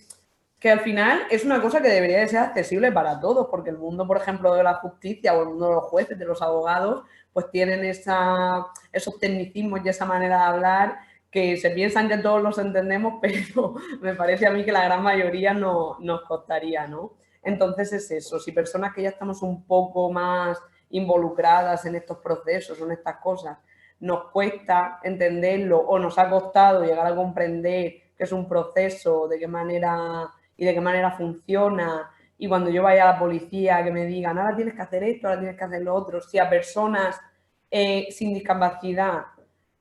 Que al final es una cosa que debería de ser accesible para todos, porque el mundo, por ejemplo, de la justicia o el mundo de los jueces, de los abogados, pues tienen esos tecnicismos y esa manera de hablar que se piensan que todos los entendemos, pero me parece a mí que la gran mayoría no nos costaría, ¿no? Entonces es eso, si personas que ya estamos un poco más involucradas en estos procesos o en estas cosas, nos cuesta entenderlo o nos ha costado llegar a comprender qué es un proceso, de qué manera funciona, y cuando yo vaya a la policía que me digan, ahora tienes que hacer esto, ahora tienes que hacer lo otro, si a personas sin discapacidad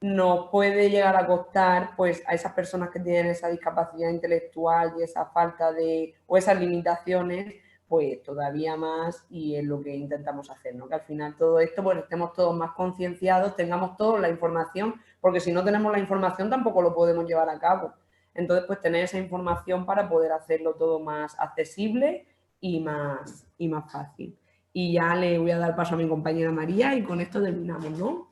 nos puede llegar a costar pues a esas personas que tienen esa discapacidad intelectual y esa falta de, o esas limitaciones, pues todavía más, y es lo que intentamos hacer, ¿no? Que al final todo esto pues estemos todos más concienciados, tengamos toda la información, porque si no tenemos la información tampoco lo podemos llevar a cabo. Entonces pues tener esa información para poder hacerlo todo más accesible y más fácil. Y ya le voy a dar paso a mi compañera María y con esto terminamos, ¿no?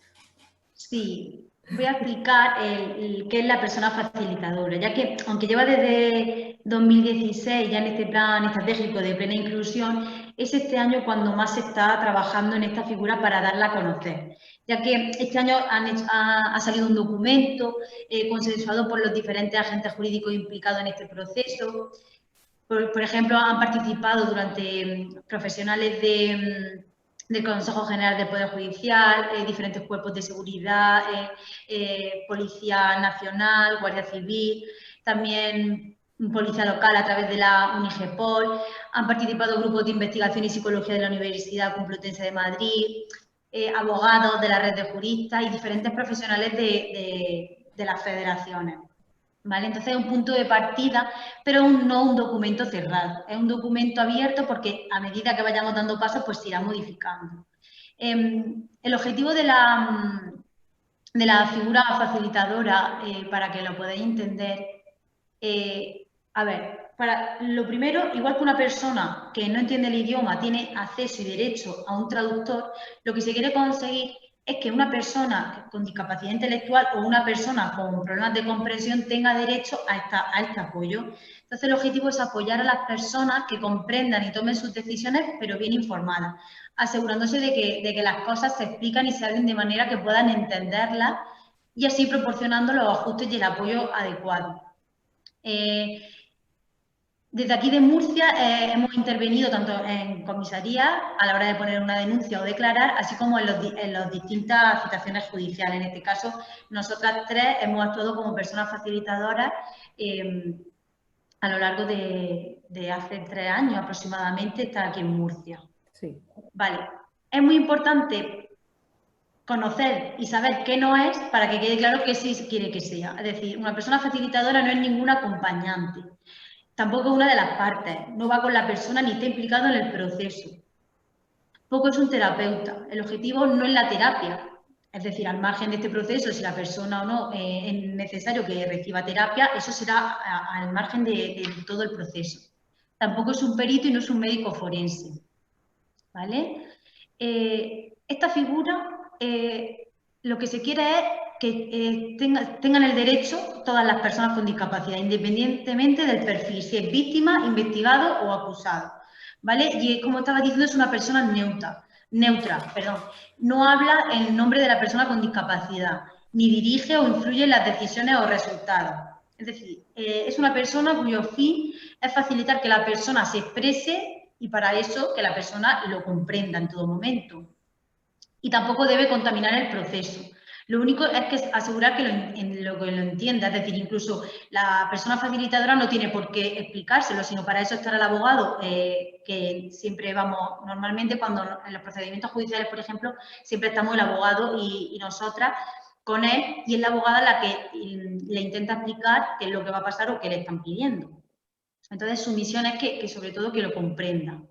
Sí, voy a explicar qué es la persona facilitadora, ya que aunque lleva desde 2016 ya en este plan estratégico de plena inclusión, es este año cuando más se está trabajando en esta figura para darla a conocer, ya que este año ha salido un documento consensuado por los diferentes agentes jurídicos implicados en este proceso. Por ejemplo, han participado durante profesionales del Consejo General del Poder Judicial, diferentes cuerpos de seguridad, Policía Nacional, Guardia Civil, también Policía Local a través de la UNIGEPOL, han participado grupos de investigación y psicología de la Universidad Complutense de Madrid, abogados de la red de juristas y diferentes profesionales de las federaciones. ¿Vale? Entonces es un punto de partida, pero no un documento cerrado. Es un documento abierto porque a medida que vayamos dando pasos, pues se irá modificando. El objetivo de la figura facilitadora, para que lo podáis entender, a ver, lo primero, igual que una persona que no entiende el idioma tiene acceso y derecho a un traductor, lo que se quiere conseguir es que una persona con discapacidad intelectual o una persona con problemas de comprensión tenga derecho a este apoyo. Entonces, el objetivo es apoyar a las personas que comprendan y tomen sus decisiones, pero bien informadas, asegurándose de que las cosas se explican y se hablen de manera que puedan entenderlas y así proporcionando los ajustes y el apoyo adecuado. Desde aquí de Murcia hemos intervenido tanto en comisaría a la hora de poner una denuncia o declarar, así como en las distintas citaciones judiciales. En este caso, nosotras tres hemos actuado como personas facilitadoras a lo largo de hace 3 años aproximadamente, estar aquí en Murcia. Sí. Vale. Es muy importante conocer y saber qué no es para que quede claro qué sí quiere que sea. Es decir, una persona facilitadora no es ninguna acompañante. Tampoco es una de las partes, no va con la persona ni está implicado en el proceso. Tampoco es un terapeuta. El objetivo no es la terapia. Es decir, al margen de este proceso, si la persona o no es necesario que reciba terapia, eso será al margen de todo el proceso. Tampoco es un perito y no es un médico forense. ¿Vale? Esta figura, lo que se quiere es que tengan el derecho todas las personas con discapacidad, independientemente del perfil, si es víctima, investigado o acusado. ¿Vale? Y como estaba diciendo, es una persona neutra. No habla en nombre de la persona con discapacidad, ni dirige o influye en las decisiones o resultados. Es decir, es una persona cuyo fin es facilitar que la persona se exprese y para eso que la persona lo comprenda en todo momento. Y tampoco debe contaminar el proceso. Lo único es que asegurar que lo entienda, es decir, incluso la persona facilitadora no tiene por qué explicárselo, sino para eso estará el abogado, que siempre vamos, normalmente cuando en los procedimientos judiciales, por ejemplo, siempre estamos el abogado y nosotras con él, y es la abogada la que le intenta explicar qué es lo que va a pasar o qué le están pidiendo. Entonces, su misión es que sobre todo que lo comprenda.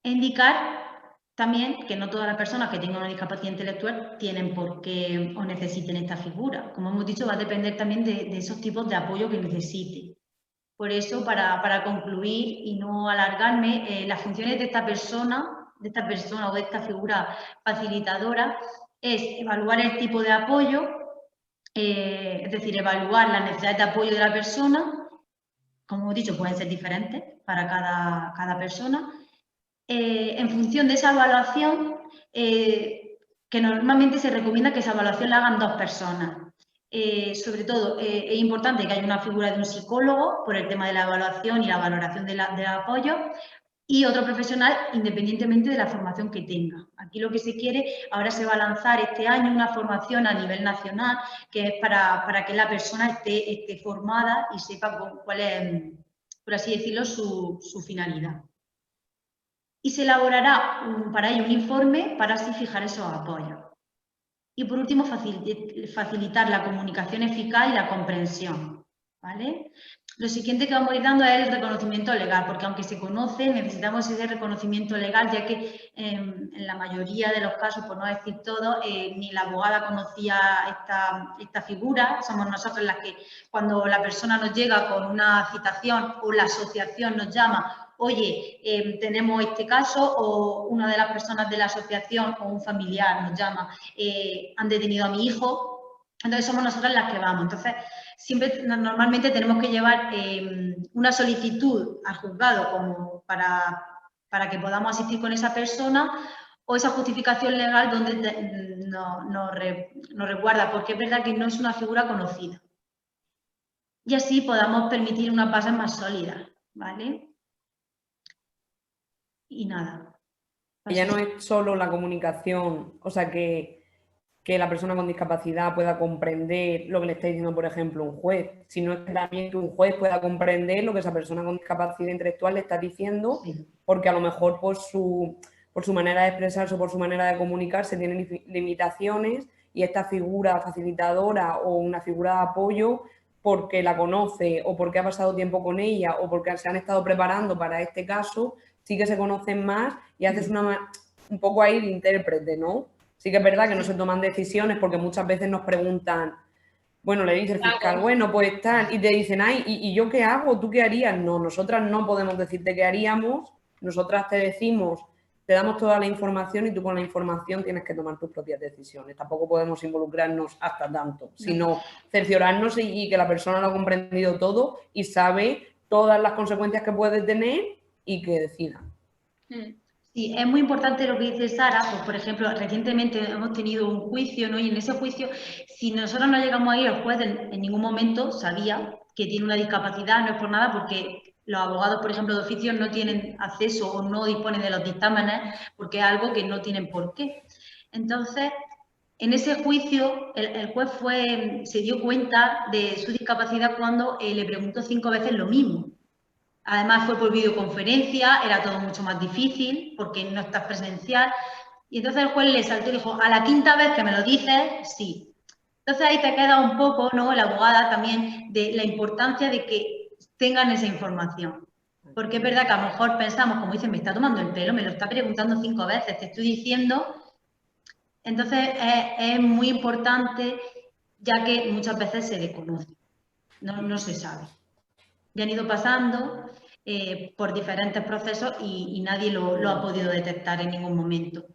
Indicar también que no todas las personas que tengan una discapacidad intelectual tienen por qué o necesiten esta figura. Como hemos dicho, va a depender también de esos tipos de apoyo que necesite. Por eso, para concluir y no alargarme, las funciones de esta persona o de esta figura facilitadora es evaluar el tipo de apoyo, es decir, evaluar las necesidades de apoyo de la persona. Como hemos dicho, pueden ser diferentes para cada persona. En función de esa evaluación, que normalmente se recomienda que esa evaluación la hagan 2 personas. Sobre todo, es importante que haya una figura de un psicólogo por el tema de la evaluación y la valoración del apoyo, y otro profesional independientemente de la formación que tenga. Aquí lo que se quiere, ahora se va a lanzar este año una formación a nivel nacional que es para que la persona esté formada y sepa cuál es, por así decirlo, su finalidad. Y se elaborará para ello un informe para así fijar esos apoyos. Y por último, facilitar la comunicación eficaz y la comprensión, ¿vale? Lo siguiente que vamos a ir dando es el reconocimiento legal, porque aunque se conoce, necesitamos ese reconocimiento legal, ya que en la mayoría de los casos, por no decir todo, ni la abogada conocía esta figura. Somos nosotros las que, cuando la persona nos llega con una citación o la asociación nos llama, oye, tenemos este caso, o una de las personas de la asociación o un familiar nos llama, han detenido a mi hijo, entonces somos nosotras las que vamos. Entonces, siempre normalmente tenemos que llevar una solicitud al juzgado como para que podamos asistir con esa persona, o esa justificación legal donde nos resguarda, porque es verdad que no es una figura conocida. Y así podamos permitir unas bases más sólidas, ¿vale? Y nada. Ya no es solo la comunicación, o sea, que la persona con discapacidad pueda comprender lo que le está diciendo, por ejemplo, un juez, sino que también que un juez pueda comprender lo que esa persona con discapacidad intelectual le está diciendo, sí. Porque a lo mejor por su manera de expresarse o por su manera de comunicarse tiene limitaciones, y esta figura facilitadora o una figura de apoyo, porque la conoce o porque ha pasado tiempo con ella o porque se han estado preparando para este caso, sí que se conocen más y haces un poco ahí de intérprete, ¿no? Sí que es verdad que no se toman decisiones, porque muchas veces nos preguntan, bueno, le dice el fiscal, bueno, pues tal, y te dicen, ay, ¿y yo qué hago? ¿Tú qué harías? No, nosotras no podemos decirte qué haríamos, nosotras te decimos, te damos toda la información y tú con la información tienes que tomar tus propias decisiones. Tampoco podemos involucrarnos hasta tanto, sino cerciorarnos y que la persona lo ha comprendido todo y sabe todas las consecuencias que puede tener y que decida. Sí, es muy importante lo que dice Sara. Pues, por ejemplo, recientemente hemos tenido un juicio, ¿no? Y en ese juicio, si nosotros no llegamos a ir, el juez en ningún momento sabía que tiene una discapacidad, no es por nada, porque los abogados, por ejemplo, de oficio no tienen acceso o no disponen de los dictámenes, porque es algo que no tienen por qué. Entonces, en ese juicio, el juez se dio cuenta de su discapacidad cuando le preguntó 5 veces lo mismo. Además fue por videoconferencia, era todo mucho más difícil porque no estás presencial. Y entonces el juez le saltó y dijo, a la 5ª vez que me lo dices, sí. Entonces ahí te queda un poco, ¿no?, la abogada también, de la importancia de que tengan esa información. Porque es verdad que a lo mejor pensamos, como dicen, me está tomando el pelo, me lo está preguntando 5 veces, te estoy diciendo. Entonces es muy importante, ya que muchas veces se desconoce, no se sabe. Ya han ido pasando por diferentes procesos y nadie lo ha podido detectar en ningún momento.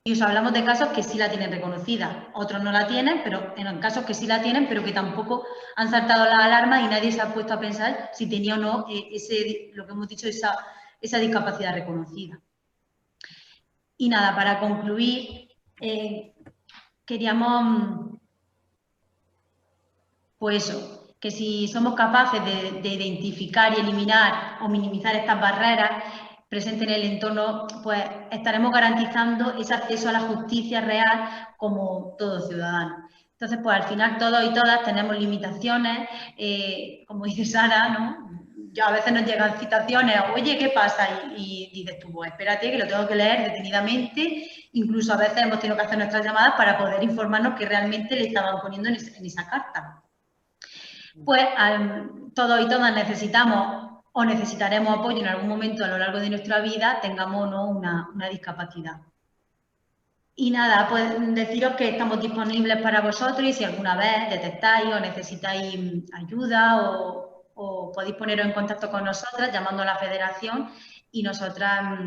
Y os hablamos de casos que sí la tienen reconocida, otros no la tienen, pero en casos que sí la tienen, pero que tampoco han saltado las alarmas y nadie se ha puesto a pensar si tenía o no lo que hemos dicho, esa discapacidad reconocida. Y nada, para concluir, queríamos, pues eso, que si somos capaces de identificar y eliminar o minimizar estas barreras presentes en el entorno, pues estaremos garantizando ese acceso a la justicia real como todo ciudadano. Entonces, pues al final todos y todas tenemos limitaciones, como dice Sara, ¿no? Ya a veces nos llegan citaciones, oye, ¿qué pasa? Y dices tú, pues espérate, que lo tengo que leer detenidamente. Incluso a veces hemos tenido que hacer nuestras llamadas para poder informarnos que realmente le estaban poniendo en esa carta. Pues todos y todas necesitamos o necesitaremos apoyo en algún momento a lo largo de nuestra vida, tengamos o no una discapacidad. Y nada, pues deciros que estamos disponibles para vosotros, y si alguna vez detectáis o necesitáis ayuda o podéis poneros en contacto con nosotras llamando a la federación, y nosotras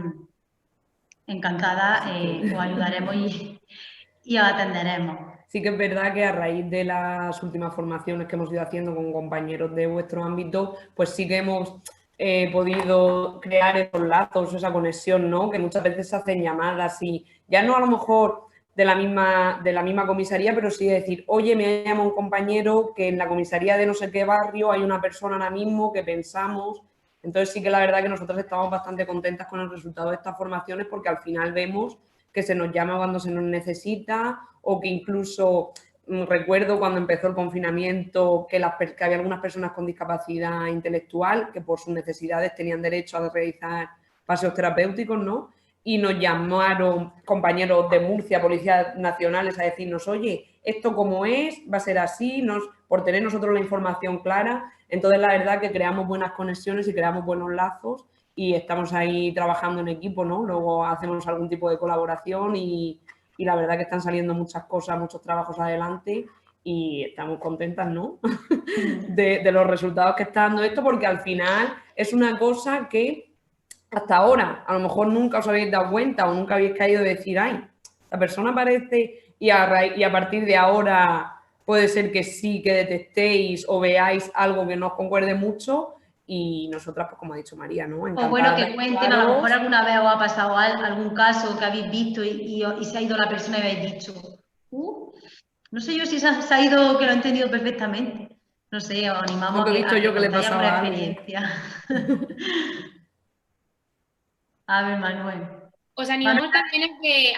encantadas os ayudaremos y os atenderemos. Sí que es verdad que a raíz de las últimas formaciones que hemos ido haciendo con compañeros de vuestro ámbito, pues sí que hemos podido crear esos lazos, esa conexión, ¿no? Que muchas veces se hacen llamadas y ya no a lo mejor de la misma comisaría, pero sí decir, oye, me llama un compañero que en la comisaría de no sé qué barrio hay una persona ahora mismo que pensamos. Entonces sí que la verdad que nosotros estamos bastante contentas con el resultado de estas formaciones, porque al final vemos que se nos llama cuando se nos necesita, o que incluso recuerdo cuando empezó el confinamiento que había algunas personas con discapacidad intelectual que por sus necesidades tenían derecho a realizar paseos terapéuticos, ¿no? y nos llamaron compañeros de Murcia, policías nacionales, a decirnos, oye, esto como es, va a ser así, por tener nosotros la información clara. Entonces, la verdad que creamos buenas conexiones y creamos buenos lazos y estamos ahí trabajando en equipo, ¿no? Luego hacemos algún tipo de colaboración y la verdad que están saliendo muchas cosas, muchos trabajos adelante y estamos contentas, ¿no? de los resultados que está dando esto, porque al final es una cosa que hasta ahora a lo mejor nunca os habéis dado cuenta o nunca habéis caído de decir, ay, la persona aparece y a partir de ahora puede ser que sí, que detectéis o veáis algo que no os concuerde mucho y nosotras, pues como ha dicho María, ¿no? O bueno, que cuenten, a lo mejor alguna vez os ha pasado algún caso que habéis visto y se ha ido la persona y habéis dicho, no sé yo si se ha ido, que lo he entendido perfectamente. No sé, os animamos a que le pasaba experiencia. A ver, Manuel. Os animamos también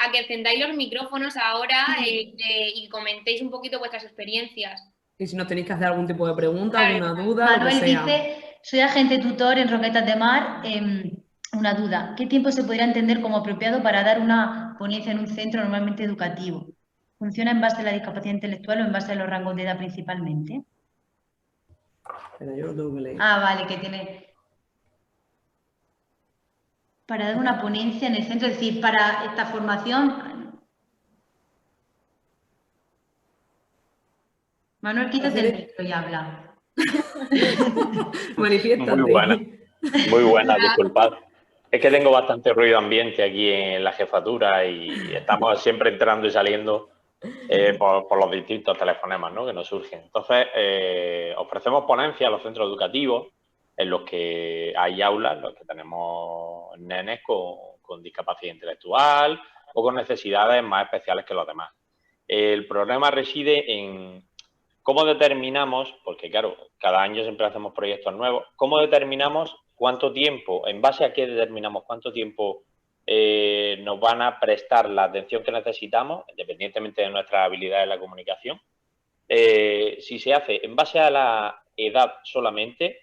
a que encendáis los micrófonos ahora y comentéis un poquito vuestras experiencias. Y si nos tenéis que hacer algún tipo de pregunta, alguna duda, Manuel lo que sea. dice, soy agente tutor en Roquetas de Mar. Una duda, ¿qué tiempo se podría entender como apropiado para dar una ponencia en un centro normalmente educativo? ¿Funciona en base a la discapacidad intelectual o en base a los rangos de edad principalmente? Pero yo lo tengo que leer. Ah, vale, que tiene... Para dar una ponencia en el centro, es decir, para esta formación... Manuel, quítate el micro y habla. Manifiéstate. Muy buena, disculpad. Es que tengo bastante ruido ambiente aquí en la jefatura y estamos siempre entrando y saliendo por los distintos telefonemas, ¿no?, que nos surgen. Entonces, ofrecemos ponencias a los centros educativos en los que hay aulas, en los que tenemos nenes con discapacidad intelectual o con necesidades más especiales que los demás. El problema reside en cómo determinamos, porque claro, cada año siempre hacemos proyectos nuevos, cómo determinamos cuánto tiempo, en base a qué determinamos cuánto tiempo nos van a prestar la atención que necesitamos, independientemente de nuestras habilidades en la comunicación. Si se hace en base a la edad solamente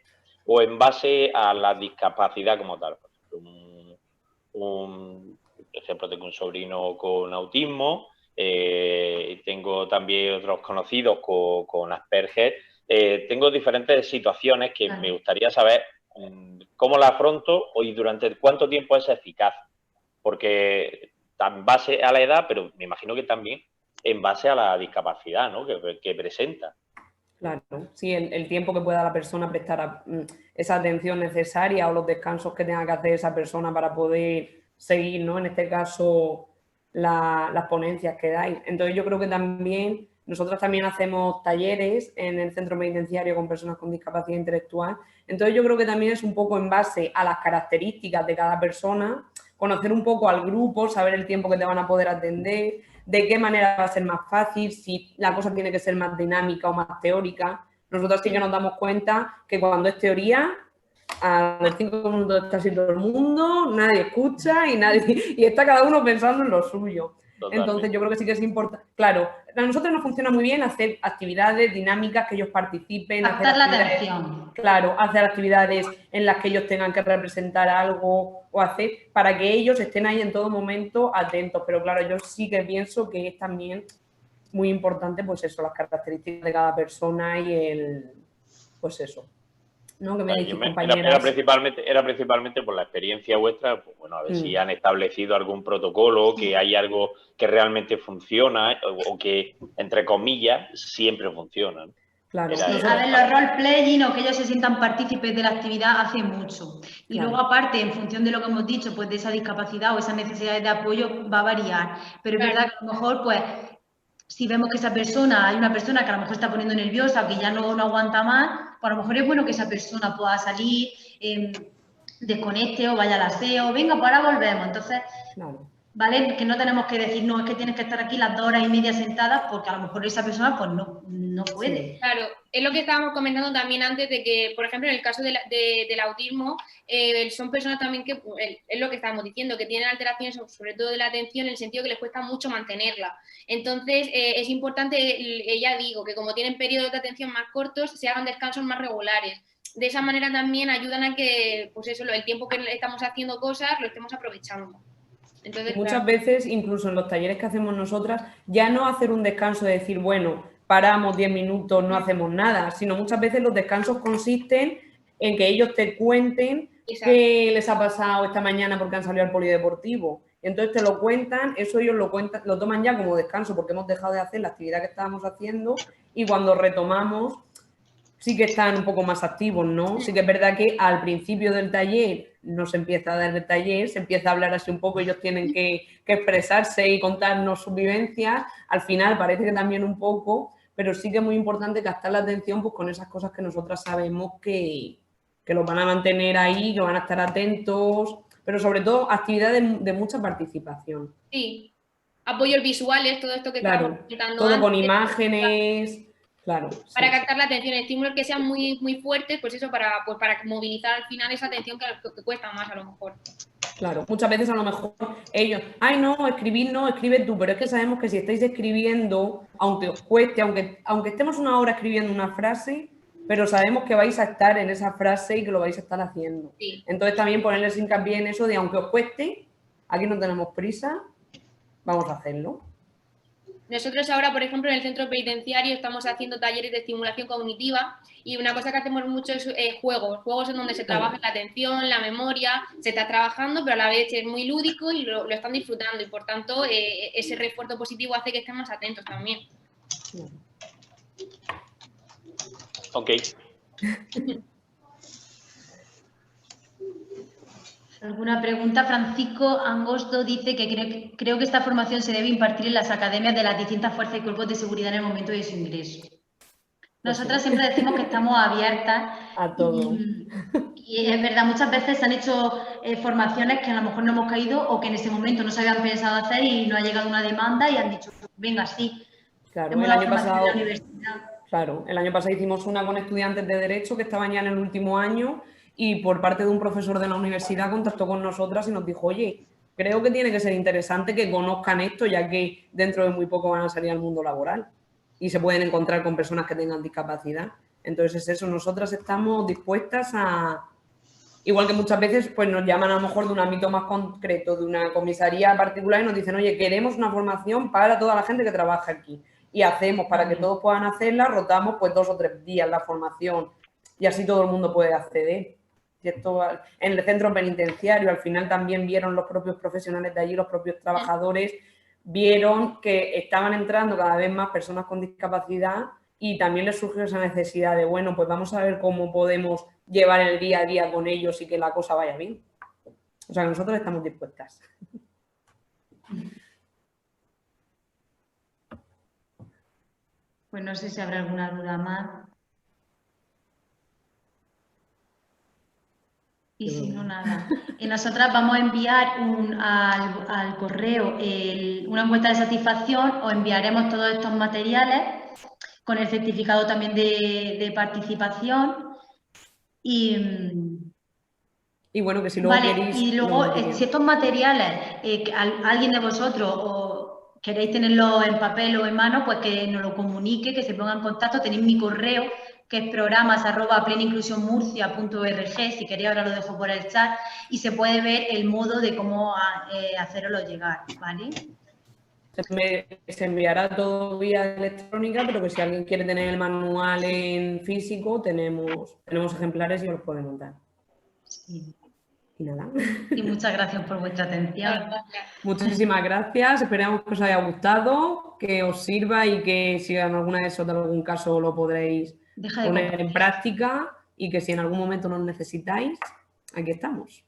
o en base a la discapacidad como tal. Por ejemplo, por ejemplo, tengo un sobrino con autismo, tengo también otros conocidos con Asperger. Tengo diferentes situaciones que me gustaría saber cómo la afronto y durante cuánto tiempo es eficaz. Porque en base a la edad, pero me imagino que también en base a la discapacidad, ¿no?, que presenta. Claro, sí, el tiempo que pueda la persona prestar esa atención necesaria o los descansos que tenga que hacer esa persona para poder seguir, ¿no?, en este caso, las ponencias que dais. Entonces yo creo que también, nosotros también hacemos talleres en el centro penitenciario con personas con discapacidad intelectual. Entonces yo creo que también es un poco en base a las características de cada persona, conocer un poco al grupo, saber el tiempo que te van a poder atender, de qué manera va a ser más fácil, si la cosa tiene que ser más dinámica o más teórica. Nosotros sí que nos damos cuenta que cuando es teoría, a los 5 minutos está así todo el mundo, nadie escucha y está cada uno pensando en lo suyo. Totalmente. Entonces yo creo que sí que es importante. Claro, a nosotros nos funciona muy bien hacer actividades dinámicas, que ellos participen. Captar la atención. Claro, hacer actividades en las que ellos tengan que representar algo o hacer, para que ellos estén ahí en todo momento atentos. Pero claro, yo sí que pienso que es también muy importante, pues eso, las características de cada persona y pues eso. ¿No? Que me dicho, era principalmente por la experiencia vuestra, pues bueno, a ver si han establecido algún protocolo, que hay algo que realmente funciona o que, entre comillas, siempre funciona, ¿no? Claro. A ver, los role-playing o que ellos se sientan partícipes de la actividad hace mucho. Y luego, aparte, en función de lo que hemos dicho, pues de esa discapacidad o esas necesidades de apoyo va a variar. Pero es verdad que a lo mejor, pues, si vemos que esa persona, hay una persona que a lo mejor está poniendo nerviosa o que ya no aguanta más, pues a lo mejor es bueno que esa persona pueda salir, desconecte o vaya al aseo, venga, pues ahora volvemos. Entonces, ¿vale? Que no tenemos que decir, no, es que tienes que estar aquí las 2 horas y media sentadas porque a lo mejor esa persona pues no puede. Sí. Claro, es lo que estábamos comentando también antes de que, por ejemplo, en el caso del autismo, son personas también que, es lo que estábamos diciendo, que tienen alteraciones sobre todo de la atención en el sentido que les cuesta mucho mantenerla. Entonces, es importante, ya digo, que como tienen periodos de atención más cortos, se hagan descansos más regulares. De esa manera también ayudan a que, pues eso, el tiempo que estamos haciendo cosas lo estemos aprovechando. Entonces, Muchas claro, veces, incluso en los talleres que hacemos nosotras, ya no hacer un descanso de decir, bueno, paramos 10 minutos, no hacemos nada, sino muchas veces los descansos consisten en que ellos te cuenten exacto. qué les ha pasado esta mañana porque han salido al polideportivo. Entonces te lo cuentan, eso ellos lo cuentan, lo toman ya como descanso porque hemos dejado de hacer la actividad que estábamos haciendo y cuando retomamos sí que están un poco más activos, ¿no? Sí que es verdad que al principio del taller no se empieza a dar el taller, se empieza a hablar así un poco, ellos tienen que expresarse y contarnos sus vivencias, al final parece que también un poco, pero sí que es muy importante captar la atención pues, con esas cosas que nosotras sabemos que los van a mantener ahí, que van a estar atentos, pero sobre todo actividades de mucha participación. Sí, apoyos visuales, todo esto que estábamos Claro, comentando todo con antes. imágenes, claro. Para Sí. captar la atención, estímulos que sean muy, muy fuertes, pues eso, para movilizar al final esa atención que cuesta más a lo mejor. Claro, muchas veces a lo mejor ellos, ay no, escribir no, escribe tú, pero es que sabemos que si estáis escribiendo, aunque os cueste, aunque estemos una hora escribiendo una frase, pero sabemos que vais a estar en esa frase y que lo vais a estar haciendo. Sí. Entonces también ponerles hincapié en eso de aunque os cueste, aquí no tenemos prisa, vamos a hacerlo. Nosotros ahora, por ejemplo, en el centro penitenciario estamos haciendo talleres de estimulación cognitiva y una cosa que hacemos mucho es juegos en donde se trabaja la atención, la memoria, se está trabajando, pero a la vez es muy lúdico y lo están disfrutando y por tanto ese refuerzo positivo hace que estén más atentos también. Ok. ¿Alguna pregunta? Francisco Angosto dice que creo que esta formación se debe impartir en las academias de las distintas fuerzas y cuerpos de seguridad en el momento de su ingreso. Nosotras siempre decimos que estamos abiertas a todo. Y es verdad, muchas veces se han hecho formaciones que a lo mejor no hemos caído o que en ese momento no se habían pensado hacer y no ha llegado una demanda y han dicho, venga, sí. Claro, el año pasado, claro, el año pasado hicimos una con estudiantes de Derecho que estaban ya en el último año y por parte de un profesor de la universidad contactó con nosotras y nos dijo, oye, creo que tiene que ser interesante que conozcan esto ya que dentro de muy poco van a salir al mundo laboral y se pueden encontrar con personas que tengan discapacidad. Entonces es eso, nosotras estamos dispuestas a, igual que muchas veces pues nos llaman a lo mejor de un ámbito más concreto, de una comisaría particular y nos dicen, oye, queremos una formación para toda la gente que trabaja aquí. Y hacemos, para que todos puedan hacerla, rotamos pues 2 o 3 días la formación y así todo el mundo puede acceder. Y esto, en el centro penitenciario al final también vieron los propios profesionales de allí, los propios trabajadores, vieron que estaban entrando cada vez más personas con discapacidad y también les surgió esa necesidad de, bueno, pues vamos a ver cómo podemos llevar el día a día con ellos y que la cosa vaya bien. O sea, que nosotros estamos dispuestas. Pues no sé si habrá alguna duda más. Y si no, nada. Y nosotras vamos a enviar al correo una encuesta de satisfacción, os enviaremos todos estos materiales con el certificado también de participación. Y bueno, que si luego queréis... Y luego, si estos materiales, alguien de vosotros o queréis tenerlos en papel o en mano, pues que nos lo comunique, que se ponga en contacto. Tenéis mi correo, que es programas@plenainclusionmurcia.org, si queréis ahora lo dejo por el chat, y se puede ver el modo de cómo haceroslo llegar, ¿vale? Se enviará todo vía electrónica, pero que si alguien quiere tener el manual en físico, tenemos ejemplares y os los podemos dar. Sí. Y nada. Y muchas gracias por vuestra atención. Muchísimas gracias, esperamos que os haya gustado, que os sirva y que si en alguna de esos, de algún caso, lo podréis poner en práctica y que si en algún momento nos necesitáis, aquí estamos.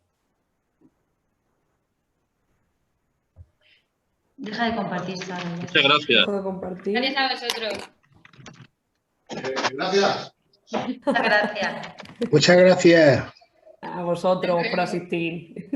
Deja de compartir, Sara. Muchas gracias. Dejo de compartir. Gracias a vosotros. Gracias. Muchas gracias. Muchas gracias. A vosotros por asistir.